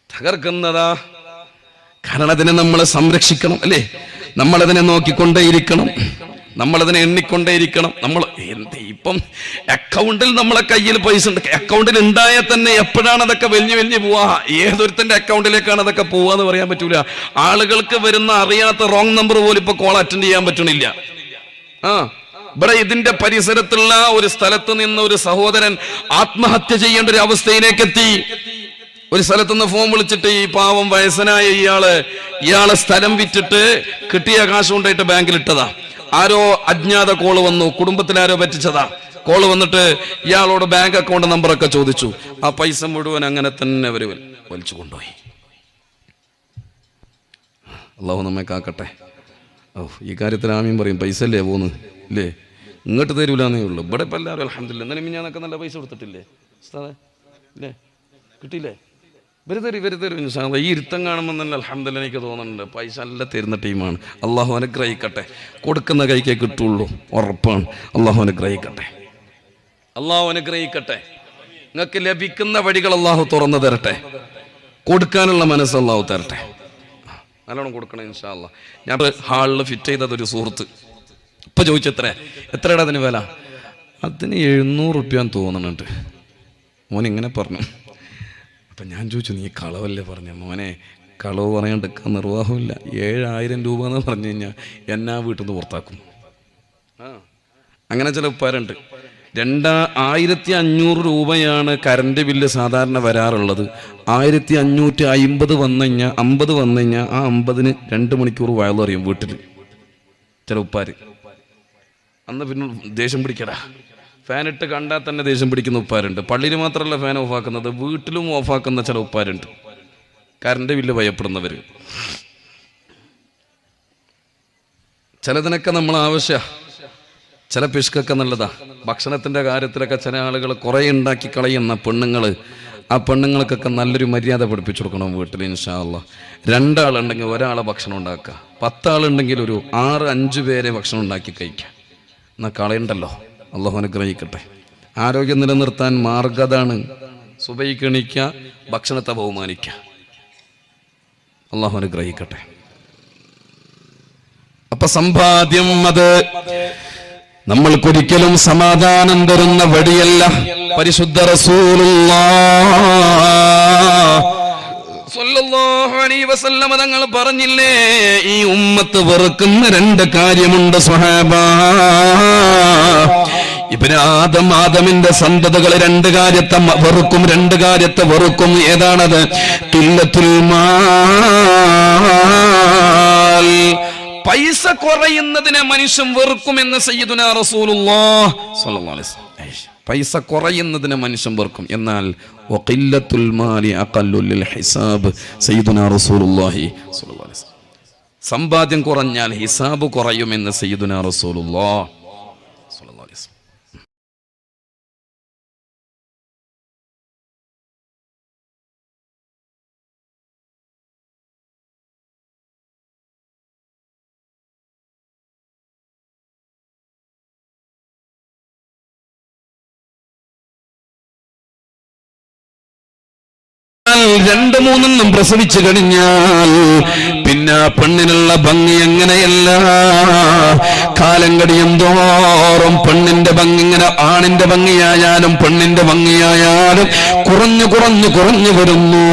തകർക്കുന്നതാ. കാരണം അതിനെ നമ്മൾ സംരക്ഷിക്കണം, അല്ലേ? നമ്മളതിനെ നോക്കിക്കൊണ്ടേയിരിക്കണം, നമ്മളതിനെ എണ്ണിക്കൊണ്ടേയിരിക്കണം. നമ്മൾ ഇപ്പം അക്കൗണ്ടിൽ നമ്മളെ കയ്യിൽ പൈസ ഉണ്ട്, അക്കൗണ്ടിൽ ഉണ്ടായാൽ തന്നെ എപ്പോഴാണ് അതൊക്കെ വലിഞ്ഞു പോവാ, ഏതൊരുത്തന്റെ അക്കൗണ്ടിലേക്കാണ് അതൊക്കെ പോവാന്ന് പറയാൻ പറ്റൂല. ആളുകൾക്ക് വരുന്ന അറിയാത്ത റോങ് നമ്പർ പോലും ഇപ്പൊ കോൾ അറ്റൻഡ് ചെയ്യാൻ പറ്റണില്ല. ഇവിടെ ഇതിന്റെ പരിസരത്തുള്ള ഒരു സ്ഥലത്ത് നിന്ന് ഒരു സഹോദരൻ ആത്മഹത്യ ചെയ്യേണ്ട ഒരു അവസ്ഥയിലേക്ക് എത്തി. ഒരു സ്ഥലത്തുനിന്ന് ഫോൺ വിളിച്ചിട്ട് ഈ പാവം വയസ്സനായ ഇയാളെ സ്ഥലം വിറ്റിട്ട് കിട്ടിയ കാശ് കൊണ്ടായിട്ട് ബാങ്കിൽ ഇട്ടതാ. ആരോ അജ്ഞാത കോള് വന്നു, കുടുംബത്തിലാരോ പറ്റിച്ചതാ. കോള് വന്നിട്ട് ഇയാളോട് ബാങ്ക് അക്കൗണ്ട് നമ്പറൊക്കെ ചോദിച്ചു. ആ പൈസ മുഴുവൻ അങ്ങനെ തന്നെ അവര് വലിച്ചു കൊണ്ടുപോയി. അള്ളാഹു നമ്മെ കാക്കട്ടെ. ഈ കാര്യത്തിൽ ആമീൻ പറയും. പൈസ അല്ലേ പോന്ന്, ഇല്ലേ? ഇങ്ങോട്ട് തരൂലെന്നേ ഉള്ളൂ. ഇവിടെ ഇപ്പം എല്ലാവരും അൽഹംദുലില്ലാ എന്നാലും ഞാനൊക്കെ നല്ല പൈസ കൊടുത്തിട്ടില്ലേ ഉസ്താദേ, ഇല്ലേ? കിട്ടിയില്ലേ? ഇവര് തരും ഇൻഷാ അല്ലാഹ്. ഈ ഇരുത്തം കാണുമ്പോൾ തന്നെ അൽഹംദുലില്ലാ എനിക്ക് തോന്നുന്നുണ്ട് പൈസ നല്ല തരുന്ന ടീമാണ്. അള്ളാഹു അനുഗ്രഹിക്കട്ടെ. കൊടുക്കുന്ന കൈക്കേ കിട്ടുള്ളൂ, ഉറപ്പാണ്. അള്ളാഹു അനുഗ്രഹിക്കട്ടെ, അള്ളാഹു അനുഗ്രഹിക്കട്ടെ. നിങ്ങൾക്ക് ലഭിക്കുന്ന വഴികൾ അള്ളാഹു തുറന്നു തരട്ടെ. കൊടുക്കാനുള്ള മനസ്സ് അള്ളാഹു തരട്ടെ. നല്ലോണം കൊടുക്കണം ഇൻഷാ അല്ലാഹ്. ഞാൻ ഹാളിൽ ഫിറ്റ് ചെയ്തതൊരു സുഹൃത്ത് ഇപ്പൊ എത്രയുടെ അതിന് വില? അതിന് 700 റുപ്യാന്ന് തോന്നുന്നുണ്ട്. മോൻ ഇങ്ങനെ പറഞ്ഞു. അപ്പം ഞാൻ ചോദിച്ചു, നീ കളവല്ലേ പറഞ്ഞ? മോനെ, കളവ് പറയാണ്ടിരിക്കാൻ നിർവാഹമില്ല. 7000 രൂപ എന്ന് പറഞ്ഞു കഴിഞ്ഞാൽ എന്നാ വീട്ടിൽ നിന്ന് പുറത്താക്കും. അങ്ങനെ ചില ഉപ്പാരുണ്ട്. 2500 രൂപയാണ് കറണ്ട് ബില്ല് സാധാരണ വരാറുള്ളത്. 1550 വന്നു കഴിഞ്ഞാൽ 50 വന്നു കഴിഞ്ഞാൽ ആ 50-ന് 2 മണിക്കൂർ വയലറിയും വീട്ടിൽ ചില ഉപ്പാര്. അന്ന് പിന്നെ ദേഷ്യം പിടിക്കടാ. ഫാനിട്ട് കണ്ടാൽ തന്നെ ദേഷ്യം പിടിക്കുന്ന ഉപ്പാരുണ്ട്. പള്ളിയിൽ മാത്രമല്ല ഫാൻ ഓഫാക്കുന്നത്, വീട്ടിലും ഓഫാക്കുന്ന ചില ഉപ്പാരുണ്ട്. Current bill ഭയപ്പെടുന്നവർ. ചിലതിനൊക്കെ നമ്മൾ ചില പിഷ്കൊക്കെ നല്ലതാ. ഭക്ഷണത്തിന്റെ കാര്യത്തിലൊക്കെ ചില ആളുകൾ കുറെ ഉണ്ടാക്കി കളയുന്ന പെണ്ണുങ്ങൾ, ആ പെണ്ണുങ്ങൾക്കൊക്കെ നല്ലൊരു മര്യാദ പഠിപ്പിച്ചു കൊടുക്കണം വീട്ടിൽ ഇൻഷാ അല്ലാഹ്. 2 ആളുണ്ടെങ്കിൽ ഒരാളെ ഭക്ഷണം ഉണ്ടാക്കുക, 10 ആളുണ്ടെങ്കിൽ ഒരു 6-5 പേരെ ഭക്ഷണം ഉണ്ടാക്കി കഴിക്കുക. എന്നാൽ കളയണ്ടല്ലോ. അള്ളാഹു അനുഗ്രഹിക്കട്ടെ. ആരോഗ്യം നിലനിർത്താൻ മാർഗതാണ് സുബഹിക്ക് എണീക്കുക, ഭക്ഷണത്തെ ബഹുമാനിക്കുക. അള്ളാഹു അനുഗ്രഹിക്കട്ടെ. അപ്പൊ സമ്പാദ്യം അത് നമ്മൾക്കൊരിക്കലും സമാധാനം തരുന്ന വഴിയല്ല. പരിശുദ്ധ റസൂലുള്ളാഹ് സ്വല്ലല്ലാഹു അലൈഹി വസല്ലം തങ്ങൾ പറഞ്ഞില്ലേ, ഈ ഉമ്മത്ത് വെറുക്കുന്ന 2 കാര്യമുണ്ട് സ്വഹാബാ. ഇബ്നു ആദമിന്റെ സന്തതികൾ 2 കാര്യത്തെ വെറുക്കും, 2 കാര്യത്തെ വെറുക്കും. ഏതാണത്? ഖില്ലത്തുൽ മാൽ, പൈസ കുറയുന്നതിനെ മനുഷ്യൻ വെറുക്കുമെന്ന് സയ്യിദുനാ റസൂലുള്ളാഹ് സ്വല്ലല്ലാഹു അലൈഹി വസല്ലം. പൈസ കുറയുന്നതിനെ മനുഷ്യൻ വെറുക്കും. എന്നാൽ വഖില്ലത്തുൽ മാലി അഖല്ലു ലിൽ ഹിസാബ് സയ്യിദുനാ റസൂലുള്ളാഹി സ്വല്ലല്ലാഹു അലൈഹി വസല്ലം. സമ്പാദ്യം കുറഞ്ഞാൽ ഹിസാബ് കുറയുമെന്ന് സയ്യിദുനാ റസൂലുള്ളാഹ് സ്വല്ലല്ലാഹു അലൈഹി വസല്ലം. രണ്ട് മൂന്നെണ്ണം പ്രസവിച്ചു കഴിഞ്ഞാൽ പിന്നെ പെണ്ണിനുള്ള ഭംഗി എങ്ങനെയല്ല. കാലം കഴിയുന്തോറും പെണ്ണിന്റെ ഭംഗി ഇങ്ങനെ ആണിന്റെ ഭംഗിയായാലും പെണ്ണിന്റെ ഭംഗിയായാലും കുറഞ്ഞു വരുന്നു.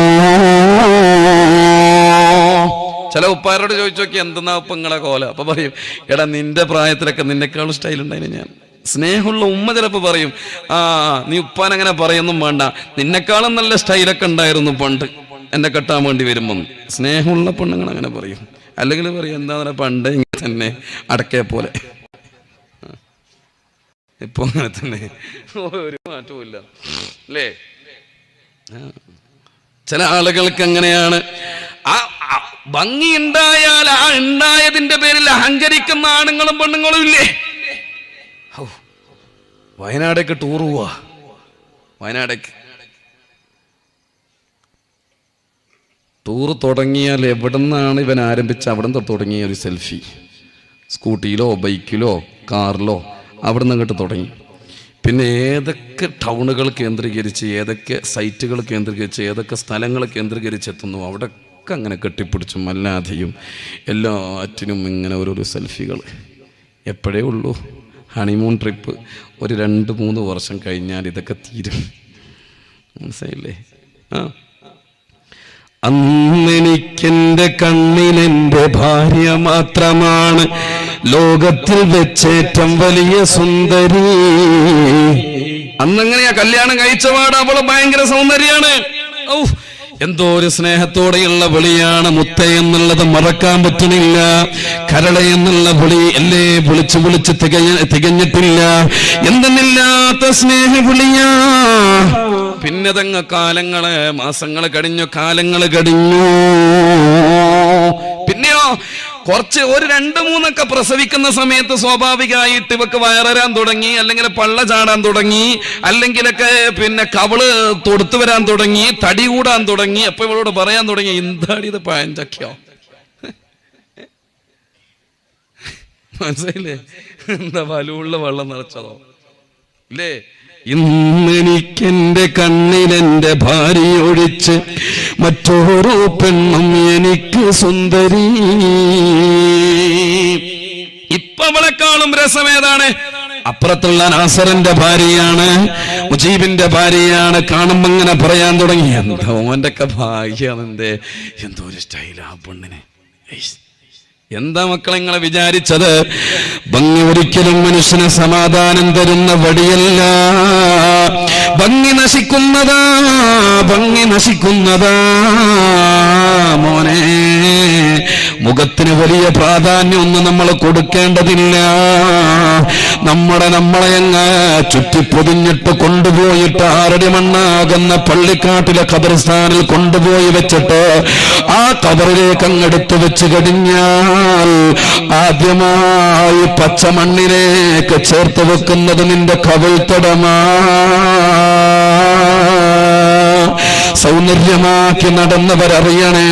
ചില ഉപ്പാരോട് ചോദിച്ചു നോക്കി, എന്തെന്നാ ഇപ്പൊ നിങ്ങളെ കോല? അപ്പൊ പറയും, എടാ നിന്റെ പ്രായത്തിലൊക്കെ നിന്നെക്കാളും സ്റ്റൈൽ ഉണ്ടായിരുന്നു ഞാൻ. സ്നേഹമുള്ള ഉമ്മ ചിലപ്പോൾ പറയും, നീ ഉപ്പാൻ അങ്ങനെ പറയൊന്നും വേണ്ട, നിന്നെക്കാളും നല്ല സ്റ്റൈലൊക്കെ ഉണ്ടായിരുന്നു പണ്ട് എന്നെ കെട്ടാൻ വേണ്ടി വരുമ്പം. സ്നേഹമുള്ള പെണ്ണുങ്ങൾ അങ്ങനെ പറയും. അല്ലെങ്കിൽ പറയും, എന്താ പണ്ട് ഇങ്ങനെ തന്നെ അടക്കയെ പോലെ. ഇപ്പൊ അങ്ങനെ തന്നെ, ഒരു മാറ്റവും ഇല്ല അല്ലേ? ചില ആളുകൾക്ക് അങ്ങനെയാണ്. ആ ഭംഗി ഉണ്ടായാൽ ആ ഉണ്ടായതിന്റെ പേരിൽ അഹങ്കരിക്കുന്ന ആണുങ്ങളും പെണ്ണുങ്ങളും ഇല്ലേ? വയനാടേക്ക് ടൂർ പോവാ. വയനാടേക്ക് ടൂർ തുടങ്ങിയാൽ എവിടെ നിന്നാണ് ഇവൻ ആരംഭിച്ച അവിടെ നിന്ന് തുടങ്ങിയ ഒരു സെൽഫി. സ്കൂട്ടിയിലോ ബൈക്കിലോ കാറിലോ അവിടെ നിന്ന് അങ്ങോട്ട് തുടങ്ങി. പിന്നെ ഏതൊക്കെ ടൗണുകൾ കേന്ദ്രീകരിച്ച്, ഏതൊക്കെ സൈറ്റുകൾ കേന്ദ്രീകരിച്ച്, ഏതൊക്കെ സ്ഥലങ്ങൾ കേന്ദ്രീകരിച്ചെത്തുന്നു അവിടെയൊക്കെ അങ്ങനെ കെട്ടിപ്പിടിച്ചും അല്ലാതെയും എല്ലാറ്റിനും ഇങ്ങനെ ഓരോരോ സെൽഫികൾ. എപ്പോഴേ ഉള്ളൂ ഹണിമൂൺ ട്രിപ്പ്. ഒരു 2-3 വർഷം കഴിഞ്ഞാൽ ഇതൊക്കെ തീരും. മനസ്സിലായില്ലേ? അന്നെനിക്കെൻ്റെ കണ്ണിലെൻ്റെ ഭാര്യ മാത്രമാണ് ലോകത്തിൽ വെച്ചേറ്റം വലിയ സുന്ദരി. അന്നെങ്ങനെയാ കല്യാണം കഴിച്ചപാട് അവള് ഭയങ്കര സൗന്ദര്യാണ്. എന്തോ ഒരു സ്നേഹത്തോടെയുള്ള വിളിയാണ്. മുത്ത എന്നുള്ളത് മറക്കാൻ പറ്റുന്നില്ല. കരള എന്നുള്ള വിളി അല്ലേ വിളിച്ച് വിളിച്ച് തികഞ്ഞിട്ടില്ല. എന്തെന്നില്ലാത്ത സ്നേഹ വിളിയാ. പിന്നെ തങ്ങ കാലങ്ങള്, മാസങ്ങൾ കഴിഞ്ഞു, കാലങ്ങൾ കഴിഞ്ഞു. പിന്നെയോ കുറച്ച് ഒരു 2-3 പ്രസവിക്കുന്ന സമയത്ത് സ്വാഭാവികമായിട്ട് ഇവക്ക് വയറാൻ തുടങ്ങി, അല്ലെങ്കിൽ പള്ള ചാടാൻ തുടങ്ങി, അല്ലെങ്കിലൊക്കെ പിന്നെ കവള് തൊടുത്തു വരാൻ തുടങ്ങി, തടി കൂടാൻ തുടങ്ങി. അപ്പൊ ഇവളോട് പറയാൻ തുടങ്ങി, എന്താടി ഇത് പഴഞ്ചക്കയോ? മനസ്സിലായില്ലേ? എന്താ വലുവുള്ള വെള്ളം നിറച്ചതോ ഇല്ലേ? ഇന്നെനിക്കെന്റെ കണ്ണിലെന്റെ ഭാര്യ ഒഴിച്ച് മറ്റോരോ പെണ്ണും എനിക്ക് സുന്ദരി. ഇപ്പൊ അവളെക്കാളും രസമേതാണ്? അപ്പുറത്തുള്ള നാസറിന്റെ ഭാര്യയാണ്, മുജീബിന്റെ ഭാര്യയാണ്. കാണുമ്പോ ഇങ്ങനെ പറയാൻ തുടങ്ങി, എന്താ ഓന്റെ ഒക്കെ ഭാഗ്യാണെന്തേ, എന്തോ ഒരു സ്റ്റൈലാ പെണ്ണിന്. എന്താ മക്കളെ നിങ്ങളെ വിചാരിച്ചത്? ഭംഗി ഒരിക്കലും മനുഷ്യന് സമാധാനം തരുന്ന വടിയല്ല. ഭംഗി നശിക്കുന്നതാ, ഭംഗി നശിക്കുന്നതാ മോനെ. മുഖത്തിന് വലിയ പ്രാധാന്യമൊന്നും നമ്മൾ കൊടുക്കേണ്ടതില്ല. നമ്മളെ അങ്ങ് ചുറ്റിപ്പൊതിഞ്ഞിട്ട് കൊണ്ടുപോയിട്ട് 6 അടി മണ്ണാകുന്ന പള്ളിക്കാട്ടിലെ ഖബർസ്ഥാനിൽ കൊണ്ടുപോയി വെച്ചിട്ട് ആ ഖബറിലേക്ക് അങ്ങെടുത്ത് വെച്ച് കഴിഞ്ഞാൽ ആദ്യമായി പച്ചമണ്ണിലേക്ക് ചേർത്ത് വെക്കുന്നത് നിന്റെ കവിൾത്തടമാ. സൗന്ദര്യമാക്കി നടന്നവരറിയണേ,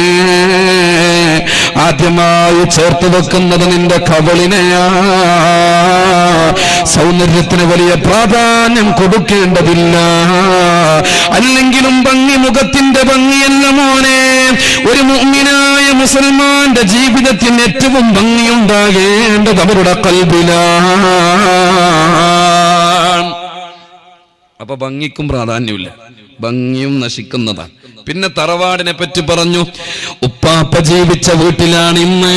ആദ്യമായി ചേർത്ത് വെക്കുന്നത് നിന്റെ കവളിനെയാ. സൗന്ദര്യത്തിന് വലിയ പ്രാധാന്യം കൊടുക്കേണ്ടതില്ല. അല്ലെങ്കിലും ഭംഗി മുഖത്തിന്റെ ഭംഗിയല്ല മോനെ. ഒരു മുഅ്മിനായ മുസൽമാന്റെ ജീവിതത്തിന് ഏറ്റവും ഭംഗിയുണ്ടാകേണ്ടത് അവരുടെ ഖൽബിലാണ്. അപ്പൊ ഭംഗിക്കും പ്രാധാന്യമില്ല, ഭംഗിയും നശിക്കുന്നതാണ്. പിന്നെ തറവാടിനെ പറ്റി പറഞ്ഞു. ഉപ്പാപ്പ ജീവിച്ച വീട്ടിലാണ് ഇന്ന്.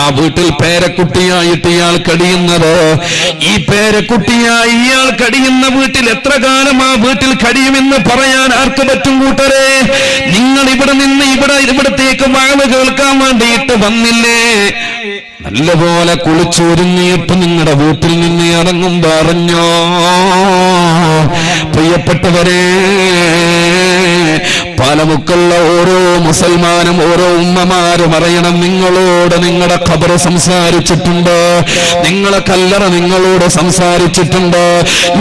ആ വീട്ടിൽ പേരക്കുട്ടിയായിട്ട് ഇയാൾ കഴിയുന്നത്. ഈ പേരക്കുട്ടിയായി ഇയാൾ കഴിയുന്ന വീട്ടിൽ എത്ര കാലം ആ വീട്ടിൽ കഴിയുമെന്ന് പറയാൻ ആർക്ക് പറ്റും കൂട്ടരെ? നിങ്ങൾ ഇവിടെ നിന്ന് ഇവിടത്തേക്ക് വാഴ കേൾക്കാൻ വേണ്ടിയിട്ട് വന്നില്ലേ? നല്ലപോലെ കുളിച്ചൊരുങ്ങിയിട്ട് നിങ്ങളുടെ വീട്ടിൽ നിന്ന് ഇറങ്ങുമ്പോ അറിഞ്ഞോ പ്രിയപ്പെട്ടവരെ, പാലമുക്കുള്ള ഓരോ മുസൽമാനും ഓരോ ഉമ്മമാരും അറിയണം, നിങ്ങളോട് നിങ്ങളുടെ ഖബർ സംസാരിച്ചിട്ടുണ്ട്, നിങ്ങളെ കല്ലറ നിങ്ങളോട് സംസാരിച്ചിട്ടുണ്ട്.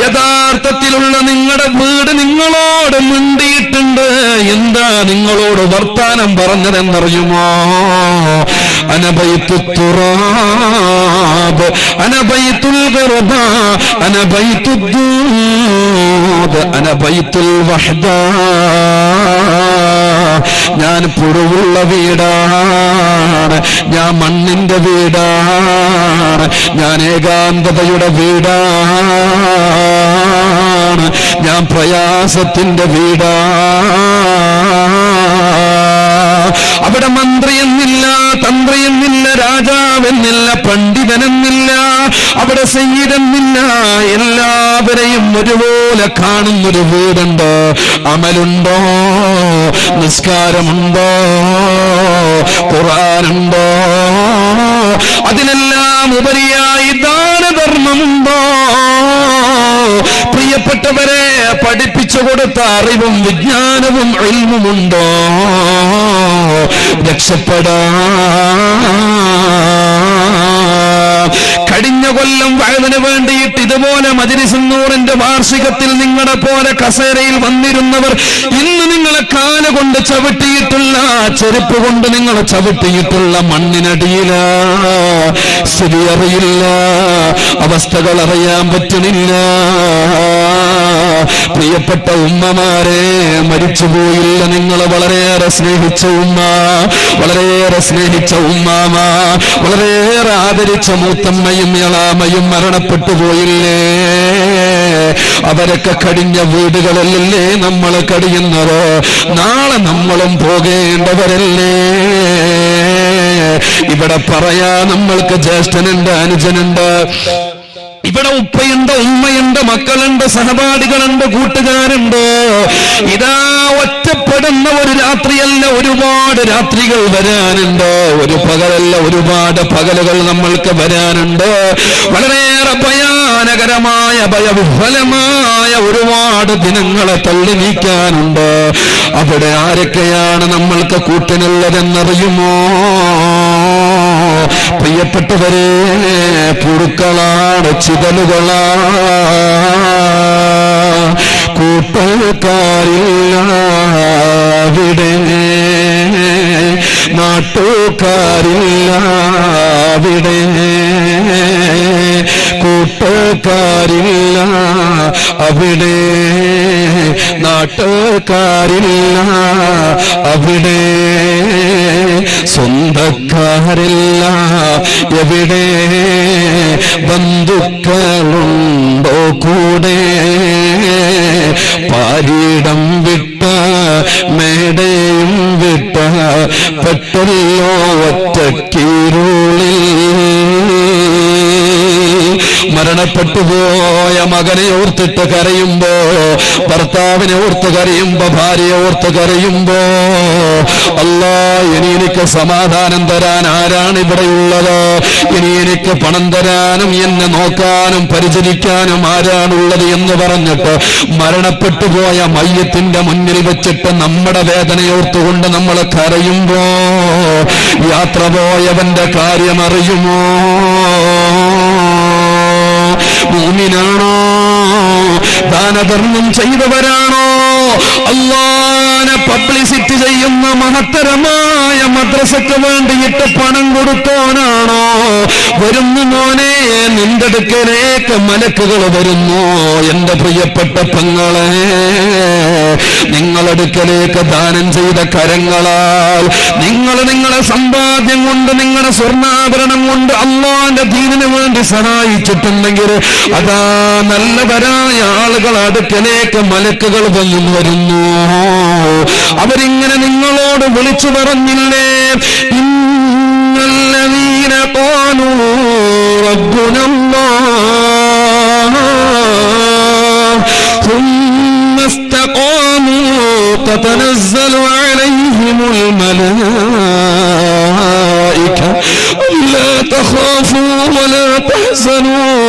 യഥാർത്ഥത്തിലുള്ള നിങ്ങളുടെ വീട് നിങ്ങളോട് മിണ്ടിയിട്ടുണ്ട്. എന്താ നിങ്ങളോട് വർത്താനം പറഞ്ഞതെന്നറിയുമോ? അനബൈത്തു തുറാബ് അനബൈത്തുൽ ഗർബ അനബൈത്തുദ് ദൂദ് അനബൈത്തുൽ വഹ്ദ. ഞാൻ പുഴുവുള്ള വീടാണ്, ഞാൻ മണ്ണിന്റെ വീടാണ്, ഞാൻ ഏകാന്തതയുടെ വീടാണ്, ഞാൻ പ്രയാസത്തിന്റെ വീടാണ്. അവിടെ മന്ത്രിയെന്നില്ല, തന്ത്രിയെന്നില്ല, രാജാവെന്നില്ല, പണ്ഡിതനെന്നില്ല, അവിടെ സയ്യിദെന്നില്ല. എല്ലാവരെയും ഒരുപോലെ കാണുന്നൊരു വീടുണ്ട്. അമലുണ്ടോ? നിസ്കാരമുണ്ടോ? ഖുർആനുണ്ടോ? അതിനെല്ലാം ഉപരിയായി ദാനധർമ്മമുണ്ടോ? പ്രിയപ്പെട്ടവരെ, പഠിപ്പിച്ചു കൊടുത്ത അറിവും വിജ്ഞാനവും ഇൽമുമുണ്ടോ? കഴിഞ്ഞ കൊല്ലം വഅദിന് വേണ്ടിയിട്ട് ഇതുപോലെ മജ്‌ലിസ് നൂറിന്റെ വാർഷികത്തിൽ നിങ്ങളെ പോലെ കസേരയിൽ വന്നിരുന്നവർ ഇന്ന് നിങ്ങളെ കാലുകൊണ്ട് ചവിട്ടിയിട്ടുള്ള, ചെരുപ്പ് കൊണ്ട് നിങ്ങൾ ചവിട്ടിയിട്ടുള്ള മണ്ണിനടിയില. സ്ഥിതി അറിയില്ല, അവസ്ഥകൾ അറിയാൻ പറ്റുന്നില്ല. പ്രിയപ്പെട്ട ഉമ്മമാരെ, മരിച്ചുപോയില്ല നിങ്ങളെ വളരെയേറെ സ്നേഹിച്ച ഉമ്മ, വളരെയേറെ സ്നേഹിച്ച ഉമ്മാമ, വളരെയേറെ ആദരിച്ച മൂത്തമ്മയും ഇളാമയും മരണപ്പെട്ടു പോയില്ലേ? അവരൊക്കെ കഴിഞ്ഞ വീടുകളിലല്ലേ നമ്മൾ കഴിയുന്നത്? നാളെ നമ്മളും പോകേണ്ടവരല്ലേ? ഇവിടെ പറയാ നമ്മൾക്ക് ജ്യേഷ്ഠനുണ്ട്, അനുജനുണ്ട്, ഇവിടെ ഉപ്പയുണ്ട്, ഉമ്മയുണ്ട്, മക്കളുണ്ട്, സഹപാഠികളുണ്ട്, കൂട്ടുകാരുണ്ട്. ഇതാ ഒറ്റപ്പെടുന്ന ഒരു രാത്രിയല്ല, ഒരുപാട് രാത്രികൾ വരാനുണ്ട്. ഒരു പകലല്ല, ഒരുപാട് പകലുകൾ നമ്മൾക്ക് വരാനുണ്ട്. വളരെയേറെ ഭയാനകരമായ ഭയവിഹ്വലമായ ഒരുപാട് ദിനങ്ങളെ തള്ളി നീക്കാനുണ്ട്. അവിടെ ആരൊക്കെയാണ് നമ്മൾക്ക് കൂട്ടിനുള്ളതെന്നറിയുമോ? പ്രിയപ്പെട്ടവരെ, പുഴുക്കളാണ്, ചിതലുകളാ, കൂട്ടുകാരില്ല അവിടെ, നാട്ടുകാരില്ല അവിടെ, കൂട്ടുകാരില്ല അവിടെ, നാട്ടുകാരില്ല അവിടെ, സ്വന്തക്കാരില്ല എവിടെ, ബന്ധുക്കളുണ്ടോ കൂടെ? പാരിടം വിട്ട മേടയും വിട്ട പെട്ടല്ലോ ഒറ്റക്കീരുളിൽ. മരണപ്പെട്ടുപോയ മകനെ ഓർത്തിട്ട് കരയുമ്പോ, ഭർത്താവിനെ ഓർത്ത് കരയുമ്പോ, ഭാര്യയെ ഓർത്ത് കരയുമ്പോ, അല്ലാ, ഇനി എനിക്ക് സമാധാനം തരാൻ ആരാണ് ഇവിടെയുള്ളത്? ഇനി എനിക്ക് പണം തരാനും എന്നെ നോക്കാനും പരിചരിക്കാനും ആരാണുള്ളത് എന്ന് പറഞ്ഞിട്ട് മരണപ്പെട്ടുപോയ മയ്യത്തിന്റെ മുന്നിൽ വെച്ചിട്ട് നമ്മുടെ വേദനയോർത്തുകൊണ്ട് നമ്മൾ കരയുമ്പോ, യാത്ര പോയവന്റെ കാര്യമറിയുമോ? മുഅ്മിനാണോ? ദാനധർമ്മം ചെയ്തവരാണോ? അല്ലാഹുവിനെ പബ്ലിസിറ്റി ചെയ്യുന്ന മഹത്തരമായ മദ്രസയ്ക്ക് വേണ്ടിയിട്ട് പണം കൊടുത്തോനാണോ? വരുന്നു മോനെ, നിന്റെ അടുക്കലേക്ക് മലക്കുകൾ വരുന്നു. എന്റെ പ്രിയപ്പെട്ട പെങ്ങളെ, നിങ്ങളടുക്കലേക്ക് ദാനം ചെയ്ത കരങ്ങളാൽ നിങ്ങളെ സമ്പാദ്യം കൊണ്ട്, നിങ്ങളുടെ സ്വർണ്ണാഭരണം കൊണ്ട് അല്ലാഹുവിന്റെ ദീനിന് വേണ്ടി സഹായിച്ചിട്ടുണ്ടെങ്കിൽ അതാ നല്ലവരായ ആളുകൾ അടുക്കലേക്ക് മലക്കുകൾ വരുന്നു. അവരിങ്ങനെ നിങ്ങളോട് വിളിച്ചു പറഞ്ഞില്ലേ, ഇന്നല്ലദീന ഖാലൂ റബ്ബുനല്ലാഹ് ثم استقاموا تتنزل عليهم الملائكة ألا تخافوا ولا تحزنوا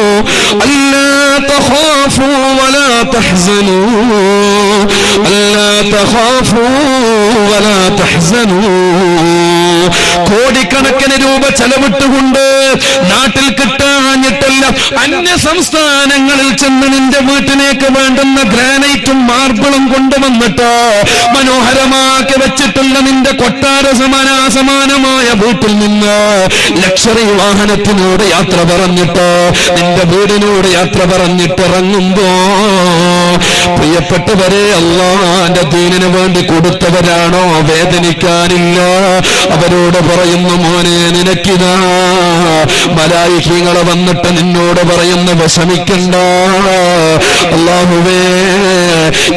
ألا تخافوا ولا تحزنوا ألا تخافوا ولا تحزنوا. കോടിക്കണക്കിന് രൂപ ചെലവിട്ടുകൊണ്ട് നാട്ടിൽ കിട്ടാഞ്ഞിട്ടല്ല, അന്യ സംസ്ഥാനങ്ങളിൽ ചെന്ന് നിന്റെ വീട്ടിലേക്ക് വേണ്ടുന്ന ഗ്രാനൈറ്റും മാർബിളും കൊണ്ടുവന്നിട്ട് മനോഹരമാക്കി വെച്ചിട്ടുള്ള നിന്റെ കൊട്ടാര സമാനമായ വീട്ടിൽ നിന്ന് ലക്ഷറി വാഹനത്തിനോട് യാത്ര പറഞ്ഞിട്ട്, നിന്റെ വീടിനോട് യാത്ര പറഞ്ഞിട്ട് ഇറങ്ങുമ്പോ, പ്രിയപ്പെട്ടവരെ, അല്ലാഹുവിന്റെ ദീനിന് വേണ്ടി കൊടുത്തവരാണോ? വേദനിക്കാനില്ല. അവരോട് പറയുന്നു, മോനെ, നിനക്കിതാ മലായികകളെ വന്നിട്ട് നിന്നോട് പറയുന്നു, വിഷമിക്കണ്ട. അല്ലാഹുവേ,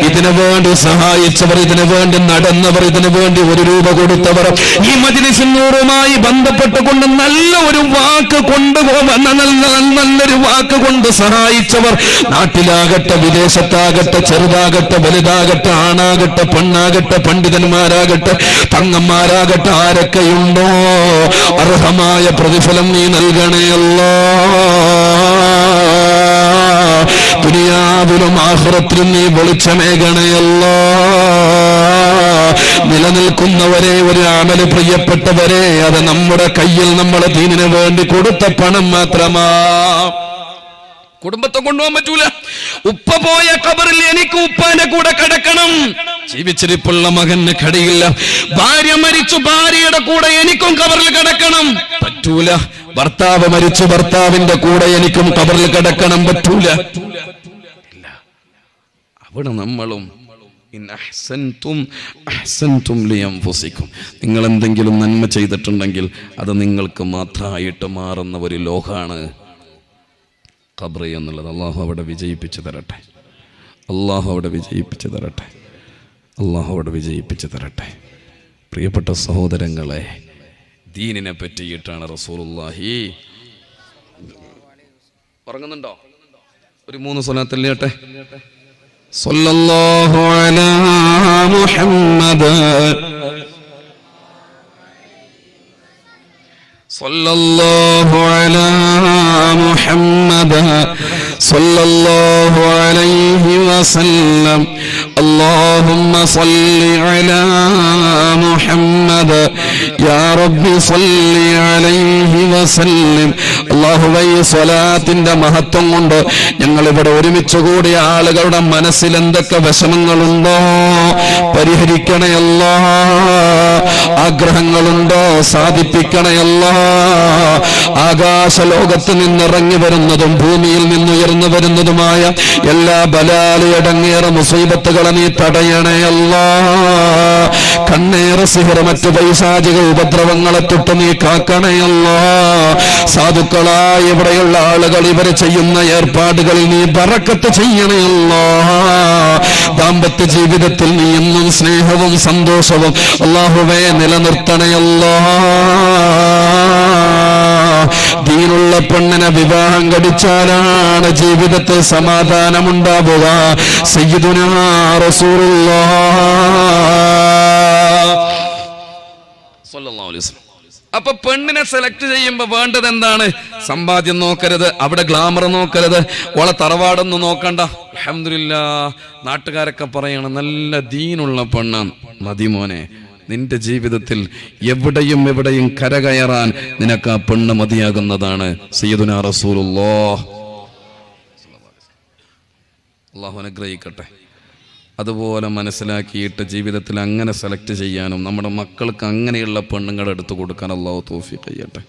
ഇതിനു വേണ്ടി സഹായിച്ചവർ, ഇതിനു വേണ്ടി നടന്നവർ, ഇതിനു വേണ്ടി 1 രൂപ കൊടുത്തവർ, ഈ മജ്‌ലിസ് നൂറുമായി ബന്ധപ്പെട്ടുകൊണ്ട് നല്ല ഒരു വാക്ക് നല്ലൊരു വാക്ക് കൊണ്ട് സഹായിച്ചവർ, നാട്ടിലാകട്ടെ വിദേശത്താകട്ടെ, ചെറുതാകട്ടെ വലുതാകട്ടെ, ആണാകട്ടെ പെണ്ണാകട്ടെ, പണ്ഡിതന്മാരാകട്ടെ തങ്ങന്മാരാകട്ടെ, ആരൊക്കെയുണ്ടോ, അർഹമായ പ്രതിഫലം നീ നൽകണേ അല്ലാഹ്. ദുനിയാവിലും ആഖിറത്തിലും നീ വെളിച്ചമേകണേ അല്ലാഹ്. നിലനിൽക്കുന്നവരെ ഒരു അമല്, പ്രിയപ്പെട്ടവരെ, അത് നമ്മുടെ കയ്യിൽ നമ്മളെ ദീനിന് വേണ്ടി കൊടുത്ത പണം മാത്രമാ. കുടുംബത്തെ കൊണ്ടുപോകാൻ പറ്റൂല. ഉപ്പ പോയ ഖബറിൽ എനിക്ക് ഉപ്പാന്റെ കൂടെ കിടക്കണം. ജീവിച്ചിരിപ്പുള്ള മകന് കഴിയില്ല. ഭാര്യ മരിച്ചു, ഭാര്യയുടെ കൂടെ എനിക്കും ഖബറിൽ കിടക്കണം, പറ്റൂല. ഭർത്താവ് മരിച്ചു, ഭർത്താവിന്റെ കൂടെ എനിക്കും ഖബറിൽ കിടക്കണം, പറ്റൂല. അവിടെ നമ്മളും നിങ്ങൾ എന്തെങ്കിലും നന്മ ചെയ്തിട്ടുണ്ടെങ്കിൽ അത് നിങ്ങൾക്ക് മാത്രമായിട്ട് മാറുന്ന ഒരു ലോകാണ് ഖബർ എന്നുള്ളത്. അള്ളാഹു അവിടെ വിജയിപ്പിച്ചു തരട്ടെ. അള്ളാഹു അവിടെ വിജയിപ്പിച്ചു തരട്ടെ. അള്ളാഹു അവിടെ വിജയിപ്പിച്ചു തരട്ടെ. പ്രിയപ്പെട്ട സഹോദരങ്ങളെ, ദീനിനെ പറ്റിയിട്ടാണ് റസൂലുള്ളാഹി ഉറങ്ങുന്നുണ്ടോ? ഒരു 3 സ്വലാത്തല്ലേട്ടെ. സല്ലല്ലാഹു അലാ മുഹമ്മദ് സല്ലല്ലാഹു അലാ മുഹമ്മദ് സല്ലല്ലാഹു അലൈഹി വസല്ലം. اللهم صل على محمد يا رب صل عليه وسلم. അല്ലാഹുവേ, ഈ സ്വലാത്തിന്റെ മഹത്വം കൊണ്ട് ഞങ്ങൾ ഇവിടെ ഒരുമിച്ച് കൂടിയ ആളുകളുടെ മനസ്സിൽ എന്തൊക്കെ വിഷമങ്ങളുണ്ടോ പരിഹരിക്കണേ അല്ലാഹ്. ആഗ്രഹങ്ങളുണ്ടോ സാധിപ്പിക്കണേ അല്ലാഹ്. ആകാശലോകത്ത് നിന്നിറങ്ങി വരുന്നതും ഭൂമിയിൽ നിന്നുയർന്നു വരുന്നതുമായ എല്ലാ ബലാല് അടങ്ങേറെ മുസീബത്തുകളെ നീ തടയണേ അല്ലാഹ്. കണ്ണേറെ സിഹർ മറ്റു പൈശാചിക ഉപദ്രവങ്ങളെ തൊട്ട് നീ കാക്കണേ അല്ലാഹ്. സാധുക്കളായ ഇവിടെയുള്ള ആളുകൾ ഇവർ ചെയ്യുന്ന ഏർപ്പാടുകളിൽ നീ ബറക്കത്ത് ചെയ്യണേ അല്ലാഹ്. ദാമ്പത്യ ജീവിതത്തിൽ നീ എന്നും സ്നേഹവും സന്തോഷവും അല്ലാഹുവേ നിലനിർത്തണേ അല്ലാഹ്. ദീനുള്ള പെണ്ണിനെ വിവാഹം കഴിച്ചാലാണ് ജീവിതത്തിൽ സമാധാനമുണ്ടാവുക. സയ്യിദുനാ റസൂലുള്ളാഹ് സ്വല്ലല്ലാഹു അലൈഹി വസല്ലം. അപ്പൊ പെണ്ണിനെ സെലക്ട് ചെയ്യുമ്പോ വേണ്ടത് എന്താണ്? സമ്പാദ്യം നോക്കരുത്, അവിടെ ഗ്ലാമർ നോക്കരുത്, ഓളെ തറവാടൊന്നും നോക്കണ്ട. അൽഹംദുലില്ലാഹ്, നാട്ടുകാരൊക്കെ പറയണം നല്ല ദീനുള്ള പെണ്ണാണ്. മതി മോനെ, നിന്റെ ജീവിതത്തിൽ എവിടെയും കരകയറാൻ നിനക്ക് ആ പെണ്ണ് മതിയാകുന്നതാണ്. സയ്യിദുനാ റസൂലുള്ളാഹ്. അല്ലാഹു അനുഗ്രഹിക്കട്ടെ. അതുപോലെ മനസ്സിലാക്കിയിട്ട് ജീവിതത്തിൽ അങ്ങനെ സെലക്ട് ചെയ്യാനും നമ്മുടെ മക്കൾക്ക് അങ്ങനെയുള്ള പെണ്ണുങ്ങളെ എടുത്തു കൊടുക്കാൻ അല്ലാഹു തൗഫീഖ് ചെയ്യട്ടെ.